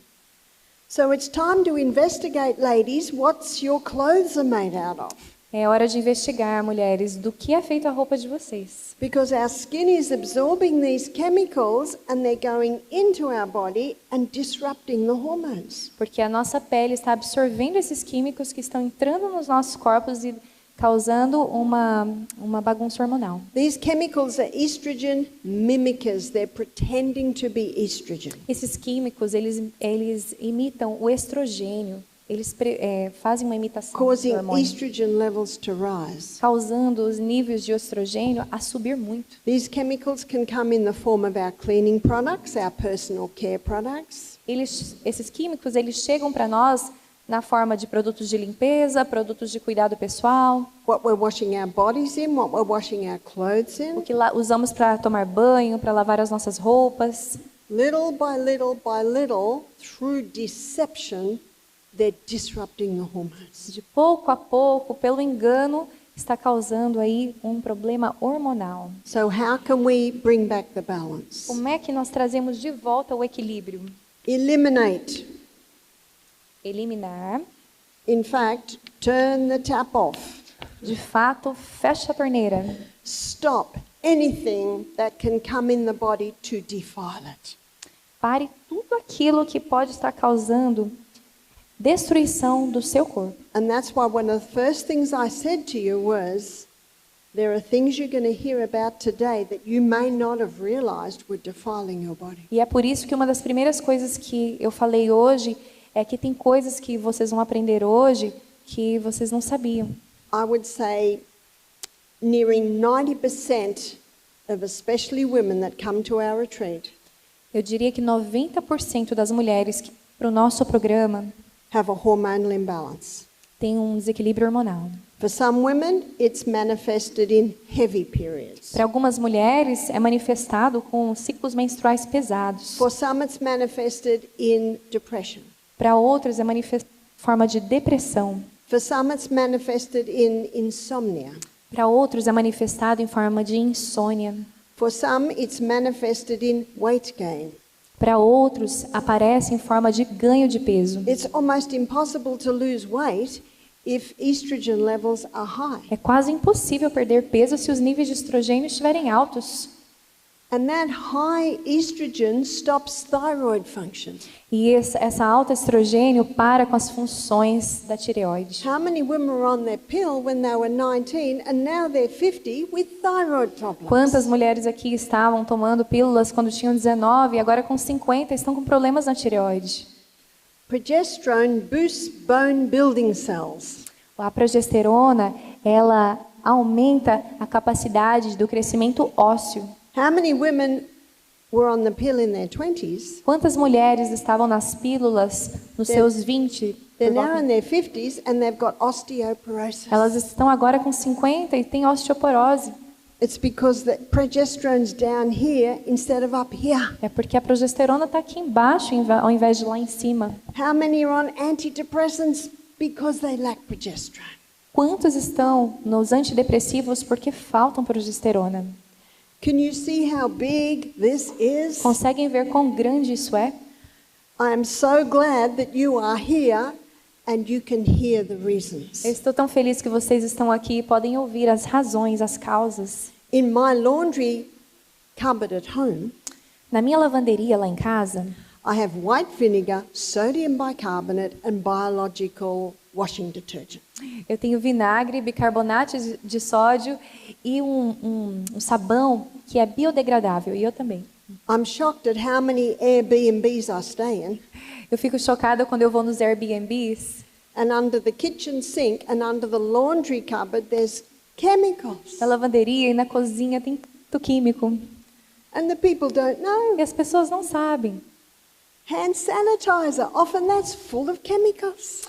So it's time to investigate, ladies, what's your clothes are made out of. É hora de investigar, mulheres, do que é feita a roupa de vocês. Because our skin is absorbing these chemicals and they're going into our body and disrupting the hormones. Porque a nossa pele está absorvendo esses químicos que estão entrando nos nossos corpos e causando uma bagunça hormonal. These chemicals are estrogen mimickers. They're pretending to be estrogen. Esses químicos, eles imitam o estrogênio. Eles fazem uma imitação do Causing hormônio, estrogen levels to rise. causando os níveis de estrogênio a subir muito. These chemicals can come in the form of our cleaning products, our personal care products. Esses químicos, eles chegam para nós na forma de produtos de limpeza, produtos de cuidado pessoal, What we're washing our bodies in, what we're washing our clothes o in. que usamos para tomar banho, para lavar as nossas roupas. Little by little by little, through deception, they're disrupting the hormones. De pouco a pouco, pelo engano, está causando aí um problema hormonal. So how can we bring back the balance? Como é que nós trazemos de volta o equilíbrio? Eliminate. Eliminar. In fact, turn the tap off. De fato, fecha a torneira. Stop anything that can come in the body to defile it. Pare tudo aquilo que pode estar causando destruição do seu corpo. And that's why one of the first things I said to you was, there are things you're going to hear about today that you may not have realized were defiling your body. E é por isso que uma das primeiras coisas que eu falei hoje é que tem coisas que vocês vão aprender hoje que vocês não sabiam. I would say nearing 90% of especially women that come to our retreat Eu diria que 90% das mulheres que para o nosso programa have a hormonal imbalance. têm um desequilíbrio hormonal. For some women, it's manifested in heavy periods. Para algumas mulheres é manifestado com ciclos menstruais pesados. For some, it's manifested in depression. Para outras é manifestado em forma de depressão. For some, it's manifested in insomnia. Para outros é manifestado em forma de insônia. For some, it's manifested in weight gain. Para outros aparece em forma de ganho de peso. It's almost impossible to lose weight if estrogen levels are high. É quase impossível perder peso se os níveis de estrogênio estiverem altos. And that high estrogen stops thyroid function. E essa alta estrogênio para com as funções da tireoide. How many women were on their pill when they were 19 and now they're 50 with thyroid problems? Quantas mulheres aqui estavam tomando pílulas quando tinham 19 e agora com 50 estão com problemas na tireoide? Progesterone boosts bone building cells. A progesterona, ela aumenta a capacidade do crescimento ósseo. How many women were on the pill in their 20s? Quantas mulheres estavam nas pílulas nos seus 20? They're now in their 50s and they've got osteoporosis. Elas estão agora com 50 e têm osteoporose. It's because the progesterone's down here instead of up here. É porque a progesterona está aqui embaixo ao invés de lá em cima. How many are on antidepressants because they lack progesterone? Quantos estão nos antidepressivos porque faltam progesterona? Can you see how big this is? Conseguem ver quão grande isso é? I am so glad that you are here and you can hear the reasons. Eu estou tão feliz que vocês estão aqui e podem ouvir as razões, as causas. In my laundry cupboard at home, Na minha lavanderia lá em casa, I have white vinegar, sodium bicarbonate and biological washing detergent. eu tenho vinagre, bicarbonato de sódio e um sabão que é biodegradável. E eu também. I'm shocked at how many Airbnbs I stay in. Eu fico chocada quando eu vou nos Airbnbs. And under the kitchen sink and under the laundry cupboard, there's chemicals. Na lavanderia e na cozinha tem muito químico. And the people don't know. E as pessoas não sabem. Hand sanitizer, often that's full of chemicals.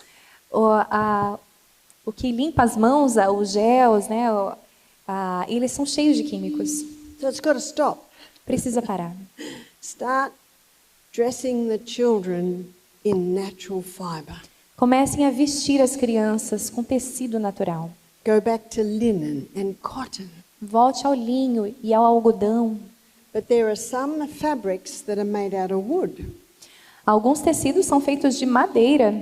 O que limpa as mãos, os gels, né? Eles são cheios de químicos. So it's got to stop. Precisa parar. Start dressing the children in natural fiber. Comecem a vestir as crianças com tecido natural. Go back to linen and cotton. Volte ao linho e ao algodão. But there are some fabrics that are made out of wood. Alguns tecidos são feitos de madeira,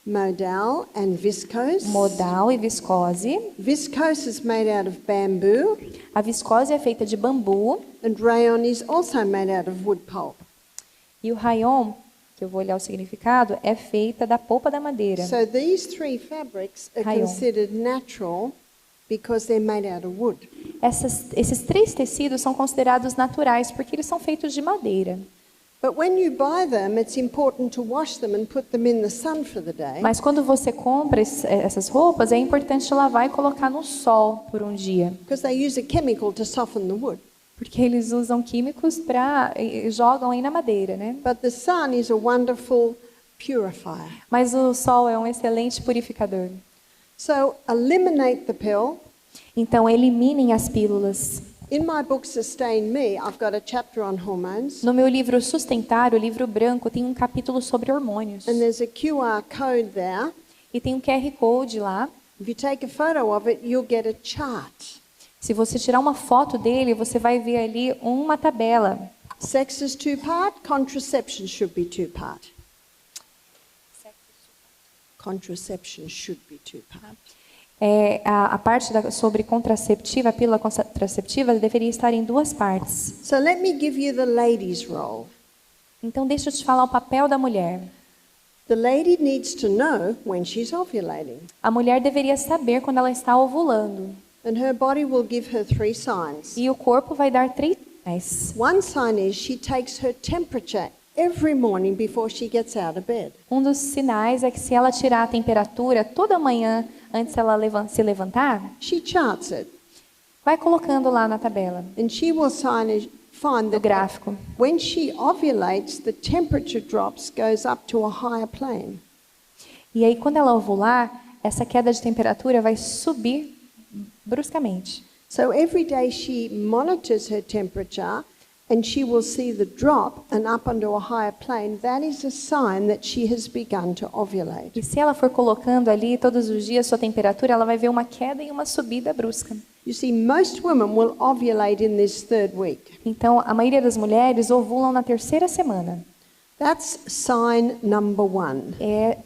Modal and viscose. modal e viscose. Viscose is made out of bamboo, A viscose é feita de bambu and rayon is also made out of wood pulp. e o rayon, que eu vou olhar o significado, é feita da polpa da madeira. So these three fabrics are Rayon. considered natural because they're made out of wood. Esses três tecidos são considerados naturais porque eles são feitos de madeira. But when you buy them, it's important to wash them and put them in the sun for the day. Mas quando você compra essas roupas, é importante lavar e colocar no sol por um dia. Because they use a chemical to soften the wood. Porque eles usam químicos e jogam aí na madeira, né? But the sun is a wonderful purifier. Mas o sol é um excelente purificador. So eliminate the pill. Então, eliminem as pílulas. In my book Sustain Me, I've got a chapter on hormones. No meu livro Sustentar, o livro branco, tem um capítulo sobre hormônios. And there's a QR code there. E tem um QR Code lá. If you take a photo of it, you'll get a chart. Se você tirar uma foto dele, você vai ver ali uma tabela. Sex is two-part, contraception should be two-part. Contraception should be two-part. A parte sobre contraceptiva, a pílula contraceptiva, deveria estar em duas partes. So let me give you the lady's role. Então, deixa eu te falar o papel da mulher. The lady needs to know when she's ovulating. A mulher deveria saber quando ela está ovulando. And her body will give her 3 signs. E o corpo vai dar 3 sinais. One sign is she takes her temperature every morning before she gets out of bed. Um dos sinais é que se ela tirar a temperatura toda manhã antes dela se levantar, She charts it. vai colocando lá na tabela, And she will find no that gráfico. when she ovulates, the temperature drops, goes up to a higher plane. E aí, quando ela ovular, essa queda de temperatura vai subir bruscamente. So every day she monitors her temperature and she will see the drop and up onto a higher plane. That is a sign that she has begun to ovulate. E se ela for colocando ali todos os dias sua temperatura, ela vai ver uma queda e uma subida brusca. You see, most women will ovulate in this 3rd week. Então, a maioria das mulheres ovulam na terceira semana. That's sign number 1.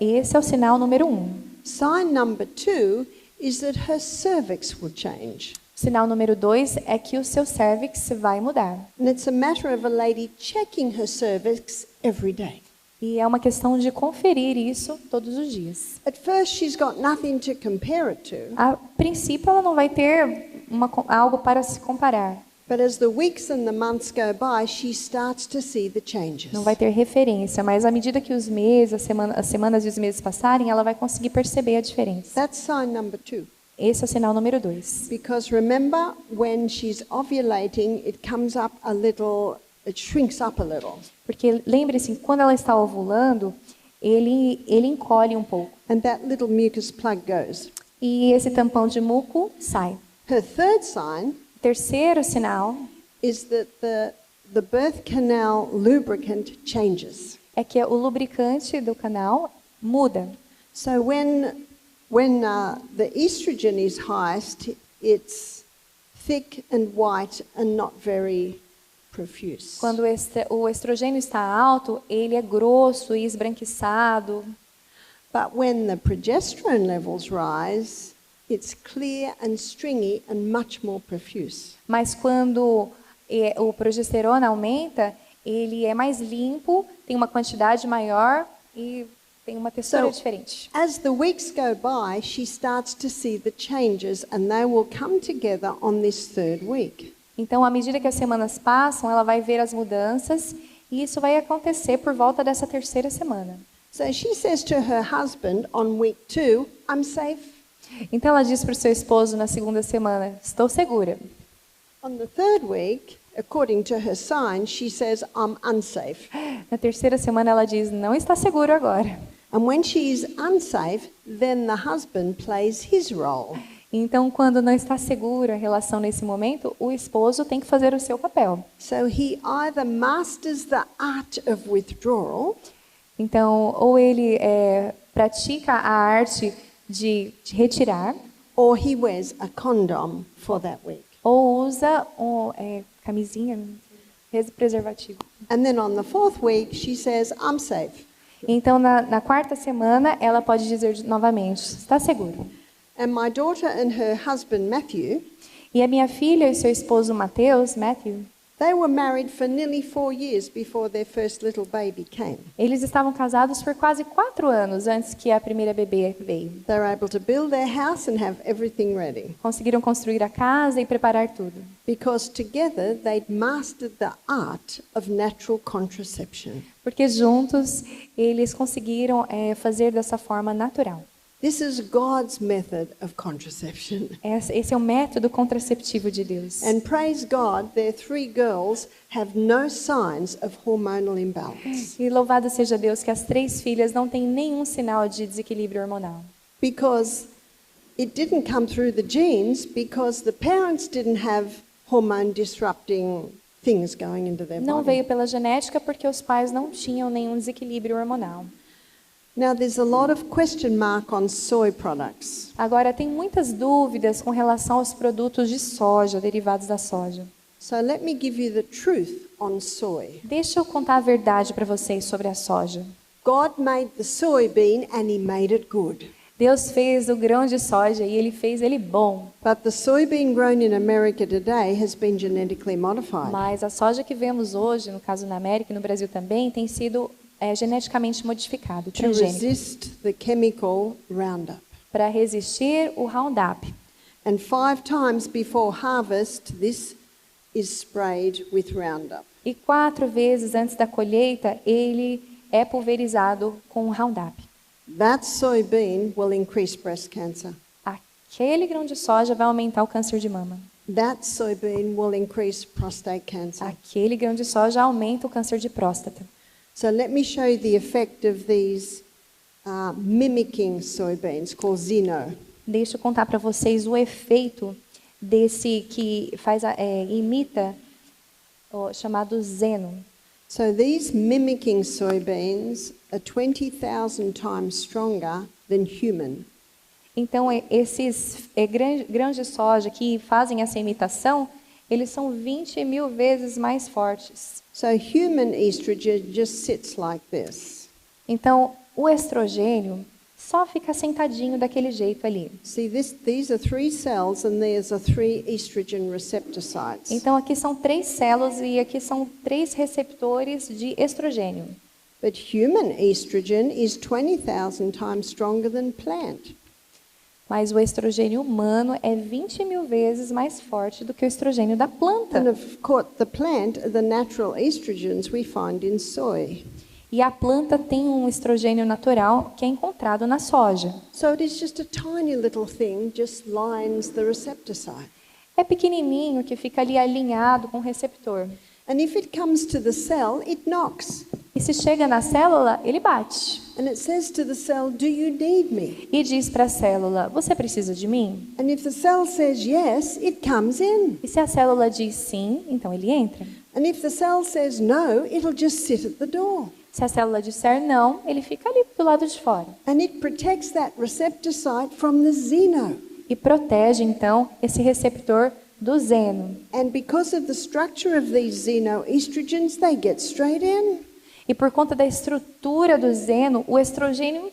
Esse é o sinal número 1. Sign number 2 is that her cervix will change. Sinal número 2 é que o seu cérvix vai mudar. And it's a matter of a lady checking her cervix every day. E é uma questão de conferir isso todos os dias. At first, she's got nothing to compare it to, A princípio, ela não vai ter algo para se comparar. but as the weeks and the months go by, she starts to see the changes. Não vai ter referência, mas à medida que os meses, as semanas e os meses passarem, ela vai conseguir perceber a diferença. That's sign number 2. Esse é o sinal número 2. Because remember, when she's ovulating, it comes up a little, it shrinks up a little. Porque lembre-se, quando ela está ovulando, ele encolhe um pouco. And that little mucus plug goes. E esse tampão de muco sai. Her 3rd sign Terceiro sinal is that the birth canal lubricant changes. é que o lubricante do canal muda. So when the estrogen is highest, it's thick and white and not very profuse. Quando o estrogênio está alto, ele é grosso e esbranquiçado. But when the progesterone levels rise, it's clear and stringy and much more profuse. Mas quando o progesterona aumenta, ele é mais limpo, tem uma quantidade maior e tem uma textura So, diferente. as the weeks go by, she starts to see the changes and they will come together on this 3rd week. Então, à medida que as semanas passam, ela vai ver as mudanças e isso vai acontecer por volta dessa terceira semana. So she says to her husband on week 2, I'm safe. Então, ela diz para o seu esposo na segunda semana, estou segura. On the 3rd week, according to her sign, she says, I'm unsafe. Na terceira semana, ela diz, não está seguro agora. And when she is unsafe, then the husband plays his role. Então, quando não está segura a relação nesse momento, o esposo tem que fazer o seu papel. So he either masters the art of withdrawal, Então, ou ele pratica a arte de retirar, or he wears a condom for that week. ou usa camisinha, preservativo. And then on the 4th week, she says, I'm safe. Então, na quarta semana, ela pode dizer novamente, está seguro. And my daughter and her husband, Matthew, E a minha filha e seu esposo Mateus, Matthew, they were married for nearly 4 years before their first little baby came. eles estavam casados por quase 4 anos antes que a primeira bebê veio. They were able to build their house and have everything ready. Conseguiram construir a casa e preparar tudo. Because together they'd mastered the art of natural contraception. Porque juntos eles conseguiram fazer dessa forma natural. This is God's method of contraception. Esse é o método contraceptivo de Deus. And praise God, their 3 girls have no signs of hormonal imbalance. E louvado seja Deus que as 3 filhas não têm nenhum sinal de desequilíbrio hormonal. Because it didn't come through the genes, because the parents didn't have hormone disrupting things going into their Não body. veio pela genética porque os pais não tinham nenhum desequilíbrio hormonal. Now, there's a lot of question mark on soy products. Agora, tem muitas dúvidas com relação aos produtos de soja, derivados da soja. So let me give you the truth on soy. Deixa eu contar a verdade para vocês sobre a soja. God made the soybean and he made it good. Deus fez o grão de soja e ele fez ele bom. But the soybean grown in America today has been genetically modified Mas a soja que vemos hoje, no caso na América e no Brasil também, tem sido geneticamente modificado, to transgênico, resist the chemical Roundup. para resistir o Roundup. And 5 times before harvest, this is sprayed with Roundup. E 4 vezes antes da colheita, ele é pulverizado com o Roundup. That soybean will increase breast cancer. Aquele grão de soja vai aumentar o câncer de mama. That soybean will increase prostate cancer. Aquele grão de soja aumenta o câncer de próstata. So let me show you the effect of these mimicking soybeans called Xeno. Deixa eu contar para vocês o efeito desse que imita o chamado Xeno. So these mimicking soybeans are 20,000 times stronger than human. Então, esses grãos de soja que fazem essa imitação, eles são 20.000 vezes mais fortes. So human estrogen just sits like this. Então, o estrogênio só fica sentadinho daquele jeito ali. See, these are 3 cells and there's a 3 estrogen receptor sites. Então, aqui são 3 células e aqui são 3 receptores de estrogênio. But human estrogen is 20,000 times stronger than plant. Mas o estrogênio humano é 20.000 vezes mais forte do que o estrogênio da planta. And of course, the plant are the natural estrogens we find in soy. E a planta tem um estrogênio natural que é encontrado na soja. So it is just a tiny little thing, just lines the receptor site. É pequenininho que fica ali alinhado com o receptor. And if it comes to the cell, it knocks. E se chega na célula, ele bate. And it says to the cell, do you need me? E diz para a célula, você precisa de mim? And if the cell says yes, it comes in. E se a célula diz sim, então ele entra. And if the cell says no, it'll just sit at the door. Se a célula disser não, ele fica ali do lado de fora. And it protects that receptor site from the xeno. E protege, então, esse receptor do Xeno. And because of the structure of these xenoestrogens, they get straight in. E por conta da estrutura do Xeno, o estrogênio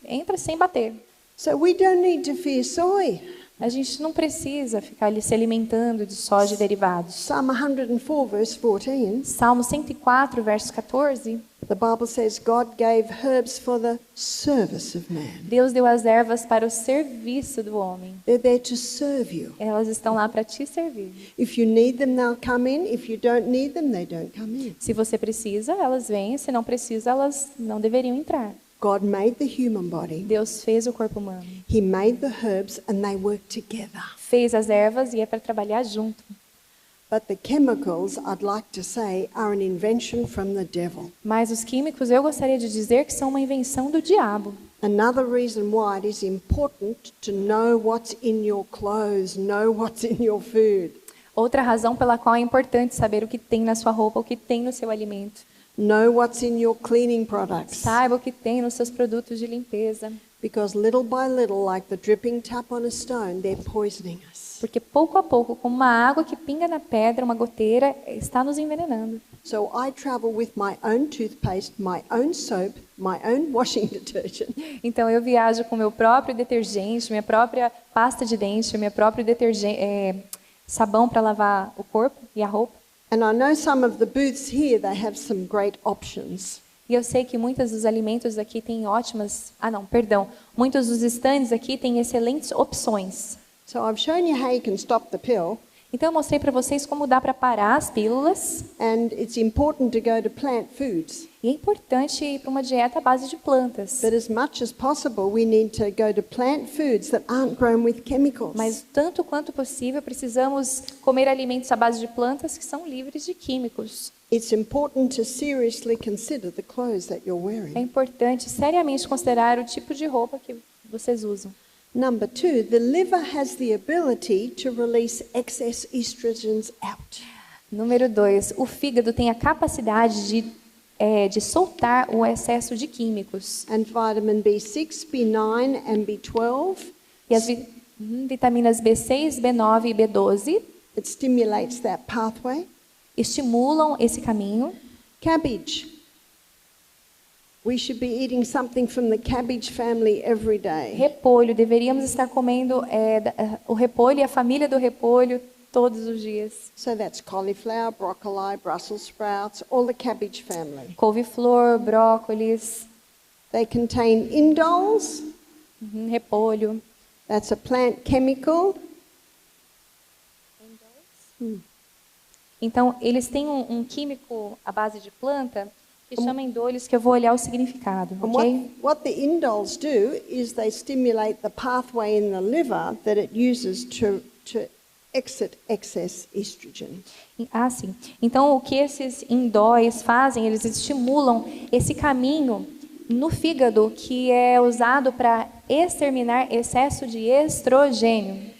entra sem bater. So we don't need to fear soy. A gente não precisa ficar ali se alimentando de soja e derivados. Psalm 104 verse 14, Salmo 104, verso 14, the Bible says God gave herbs for the service of man. Deus deu as ervas para o serviço do homem. They're there to serve you. Elas estão lá para te servir. If you need them, they'll come in. If you don't need them, they don't come in. Se você precisa, elas vêm. Se não precisa, elas não deveriam entrar. God made the human body. Deus fez o corpo humano. He made the herbs and they work together. Fez as ervas e é para trabalhar junto. But the chemicals, I'd like to say, are an invention from the devil. Mas os químicos, eu gostaria de dizer que são uma invenção do diabo. Another reason why it is important to know what's in your clothes, know what's in your food. Outra razão pela qual é importante saber o que tem na sua roupa, o que tem no seu alimento. Know what's in your cleaning products. Saiba o que tem nos seus produtos de limpeza. Because little by little, like the dripping tap on a stone, they're poisoning us. Porque pouco a pouco, como uma água que pinga na pedra, uma goteira, está nos envenenando. So I travel with my own toothpaste, my own soap, my own washing detergent. Então eu viajo com meu próprio detergente, minha própria pasta de dente, meu próprio sabão para lavar o corpo e a roupa. And I know some of the booths here, they have some great options. E eu sei que muitos dos alimentos aqui têm muitos dos estandes aqui têm excelentes opções. So I've shown you how you can stop the pill. Então eu mostrei para vocês como dá para parar as pílulas. And it's important to go to plant foods. E é importante ir para uma dieta à base de plantas. But as much as possible, we need to go to plant foods that aren't grown with chemicals. Mas tanto quanto possível, precisamos comer alimentos à base de plantas que são livres de químicos. It's important to seriously consider the clothes that you're wearing. É importante seriamente considerar o tipo de roupa que vocês usam. Number 2, the liver has the ability to release excess estrogens out. Número 2, o fígado tem a capacidade de de soltar o excesso de químicos. And vitamin B6, B9 and B12. E as vitaminas B6, B9 e B12 It stimulates that pathway. estimulam esse caminho. Cabbage. We should be eating something from the cabbage family every day. Repolho, deveríamos estar comendo o repolho e a família do repolho todos os dias. So that's cauliflower, broccoli, Brussels sprouts, all the cabbage family. Couve-flor, brócolis, They contain indoles. repolho. That's a plant chemical. Então, eles têm um químico à base de planta que chama indoles, que eu vou olhar o significado, And ok? what the indoles do is they stimulate the pathway in the liver that it uses to exit excess estrogen. Sim. Então, o que esses indóis fazem, eles estimulam esse caminho no fígado que é usado para exterminar excesso de estrogênio.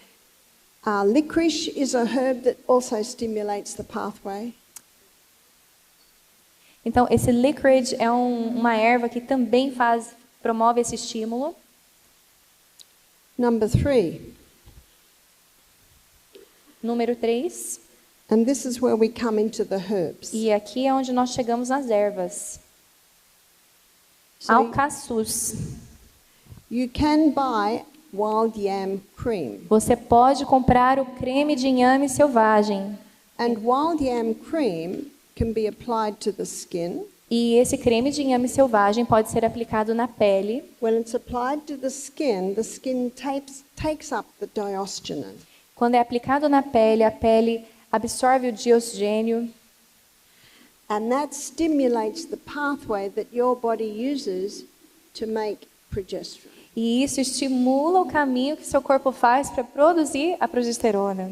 Licorice is a herb that also stimulates the pathway. Então, esse licorice é uma erva que também promove esse estímulo. Number 3, Número 3. and this is where we come into the herbs. E aqui é onde nós chegamos nas ervas. So Alcaçuz. you can buy wild yam cream. Você pode comprar o creme de inhame selvagem. And wild yam cream can be applied to the skin. E esse creme de inhame selvagem pode ser aplicado na pele. When it's applied to the skin takes up the diosgenin. Quando é aplicado na pele, a pele absorve o diosgênio. And that stimulates the pathway that your body uses to make progesterone. E isso estimula o caminho que seu corpo faz para produzir a progesterona.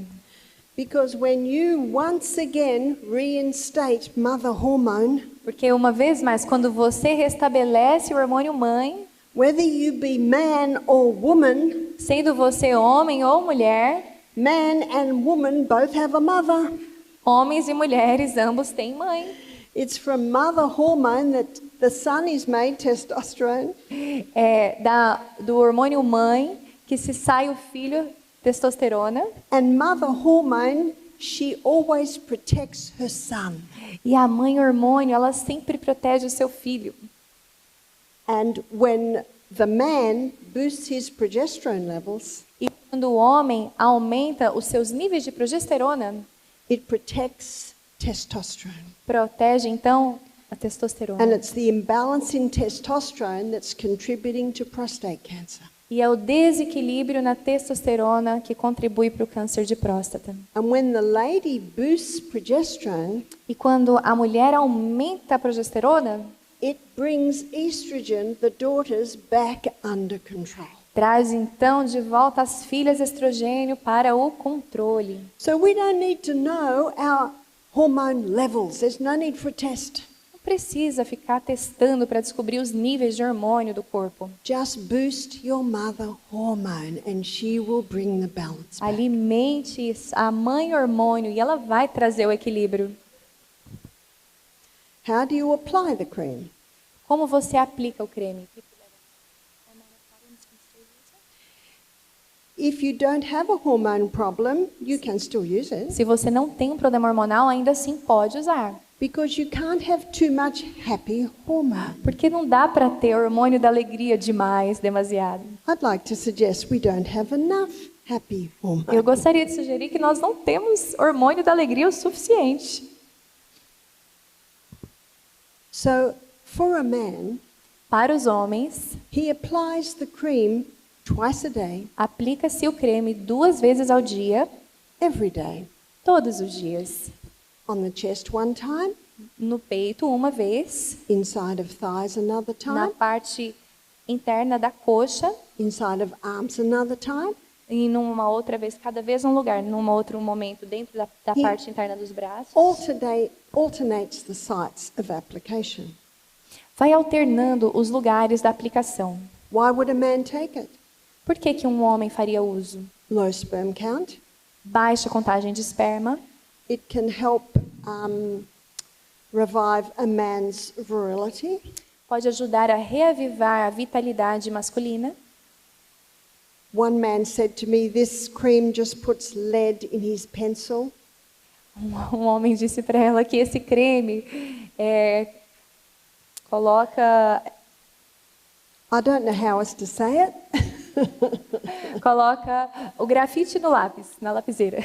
Because when you once again reinstate mother hormone, Porque uma vez mais, quando você restabelece o hormônio mãe, whether you be man or woman, sendo você homem ou mulher, man and woman both have a mother. homens e mulheres ambos têm mãe. It's from mother hormone that the son is made, testosterone, Do hormônio mãe que se sai o filho, testosterona. and mother hormone, she always protects her son. E a mãe hormônio, ela sempre protege o seu filho. And when the man boosts his progesterone levels, E quando o homem aumenta os seus níveis de progesterona, it protects testosterone. protege então a And testosterona. it's the imbalance in testosterone that's contributing to prostate cancer. E é o desequilíbrio na testosterona que contribui para o câncer de próstata. And when the lady boosts progesterone, E quando a mulher aumenta a progesterona, it brings estrogen, the daughters, back under control. traz então de volta as filhas estrogênio para o controle. So we don't need to know our hormone levels. There's no need for a test. Não precisa ficar testando para descobrir os níveis de hormônio do corpo. Just boost your mother hormone and she will bring the balance back. Alimente a mãe hormônio e ela vai trazer o equilíbrio. How do you apply the cream? Como você aplica o creme? If you don't have a hormone problem, you can still use it Se você não tem um problema hormonal, ainda assim pode usar. because you can't have too much happy hormone. Porque não dá para ter hormônio da alegria demais, demasiado. I'd like to suggest we don't have enough happy hormone. Eu gostaria de sugerir que nós não temos hormônio da alegria o suficiente. So, for a man, Para os homens, he applies the cream twice a day, aplica-se o creme 2 vezes ao dia, every day. todos os dias. On the chest one time, No peito, uma vez. inside of thighs another Na time, parte interna da coxa. inside of arms another time, E numa outra vez, cada vez um lugar, num outro momento, dentro da E- parte interna dos braços. alternates the sites of application. Vai alternando os lugares da aplicação. Why would a man take it? Por que que um homem faria uso? Low sperm count. Baixa contagem de esperma. It can help revive a man's virility. Pode ajudar a reavivar a vitalidade masculina. One man said to me, "This cream just puts lead in his pencil." Um homem disse para ela que esse creme coloca I don't know how else to say it. coloca o grafite no lápis, na lapiseira.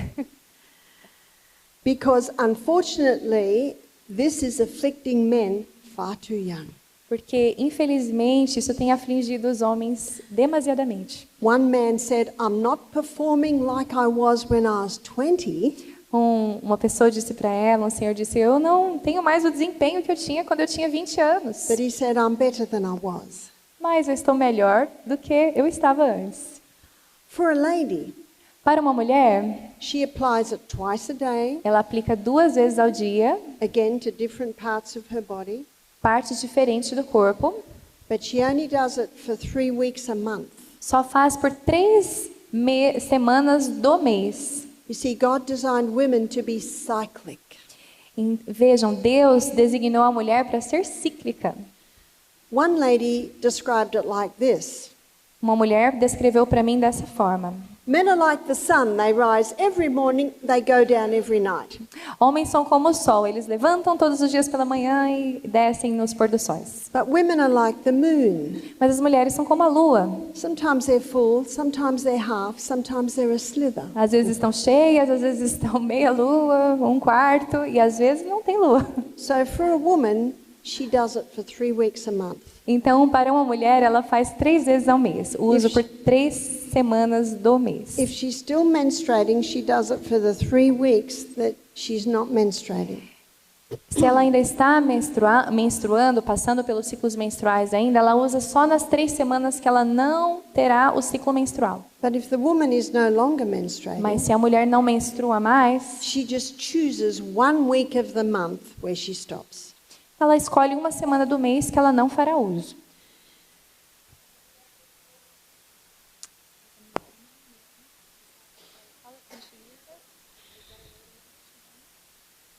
Because unfortunately, this is afflicting men far too young. Porque, infelizmente, isso tem afligido os homens demasiadamente. One man said, "I'm not performing like I was when I was 20. Uma pessoa disse para ela, um senhor disse, eu não tenho mais o desempenho que eu tinha quando eu tinha 20 anos. But he said, "I'm better than I was." Mas eu estou melhor do que eu estava antes. For a lady, Para uma mulher, she applies it twice a day, ela aplica 2 vezes ao dia, again to different parts of her body, partes diferentes do corpo. but she only does it for 3 weeks a month. Só faz por 3 semanas do mês. You see, God designed women to be cyclic. Vejam, Deus designou a mulher para ser cíclica. One lady described it like this: Uma mulher descreveu para mim dessa forma. "Men are like the sun, they rise every morning, they go down every night. Homens são como o sol, eles levantam todos os dias pela manhã e descem nos pôr do sóis. But women are like the moon. Mas as mulheres são como a lua. Sometimes they're full, sometimes they're half, sometimes they're a slither." Às vezes estão cheias, às vezes estão meia lua, 1/4, e às vezes não tem lua. So for a woman, she does it for 3 weeks a month. Então, para uma mulher, ela faz 3 vezes ao mês. O uso por 3 semanas do mês. If she's still menstruating, she does it for the 3 weeks that she's not menstruating. Se ela ainda está menstruando, passando pelos ciclos menstruais ainda, ela usa só nas 3 semanas que ela não terá o ciclo menstrual. But if the woman is no longer menstruating, Mas se a mulher não menstrua mais, she just chooses 1 week of the month where she stops. ela escolhe uma semana do mês que ela não fará uso.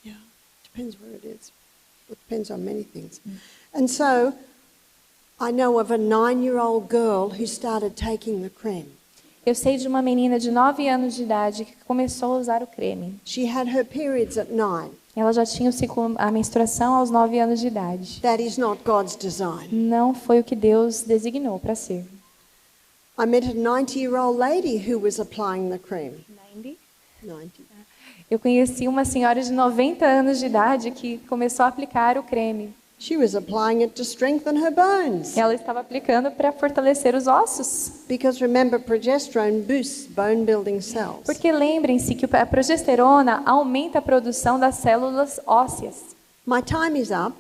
Yeah, depends where it is. It depends on many things. And so, I know of a 9-year-old girl who started taking the cream. Eu sei de uma menina de 9 anos de idade que começou a usar o creme. She had her periods at 9. Ela já tinha a menstruação aos 9 anos de idade. That is not God's design. Não foi o que Deus designou para ser. I met a 90-year-old lady who was applying the cream. 90. Eu conheci uma senhora de 90 anos de idade que começou a aplicar o creme. She was applying it to strengthen her bones. Ela estava aplicando para fortalecer os ossos. Because remember, progesterone boosts bone building cells. Porque lembrem-se que a progesterona aumenta a produção das células ósseas. My time is up.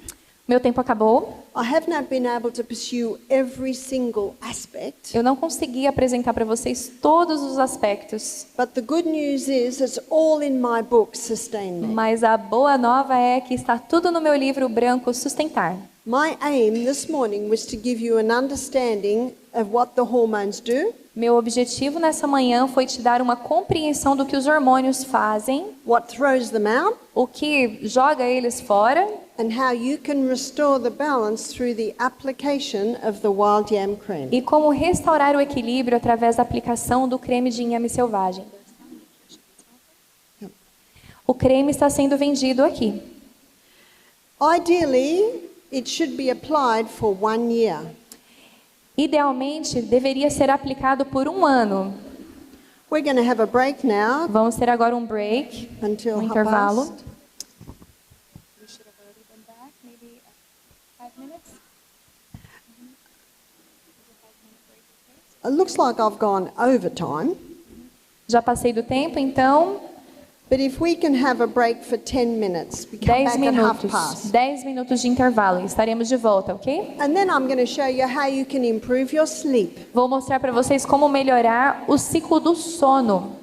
Meu tempo acabou. I have not been able to pursue every single aspect. Eu não consegui apresentar para vocês todos os aspectos. But the good news is it's all in my book, Sustain Me. Mas a boa nova é que está tudo no meu livro branco Sustentar. My aim this morning was to give you an understanding of what the hormones do, Meu objetivo nessa manhã foi te dar uma compreensão do que os hormônios fazem, what throws them out, o que joga eles fora and how you can restore the balance through the application of the wild yam cream. e como restaurar o equilíbrio através da aplicação do creme de inhame selvagem. O creme está sendo vendido aqui. Ideally, it should be applied for 1 year. Idealmente, deveria ser aplicado por 1 ano. We're going to have a break now Vamos ter agora um break, until intervalo. 1:30. It looks like I've gone over time, Já passei do tempo, então but if we can have a break for 10 minutes, we come 10 back at minutos. 1:30. 10 minutos de intervalo e estaremos de volta, ok? And then I'm going to show you how you can improve your sleep. Vou mostrar para vocês como melhorar o ciclo do sono.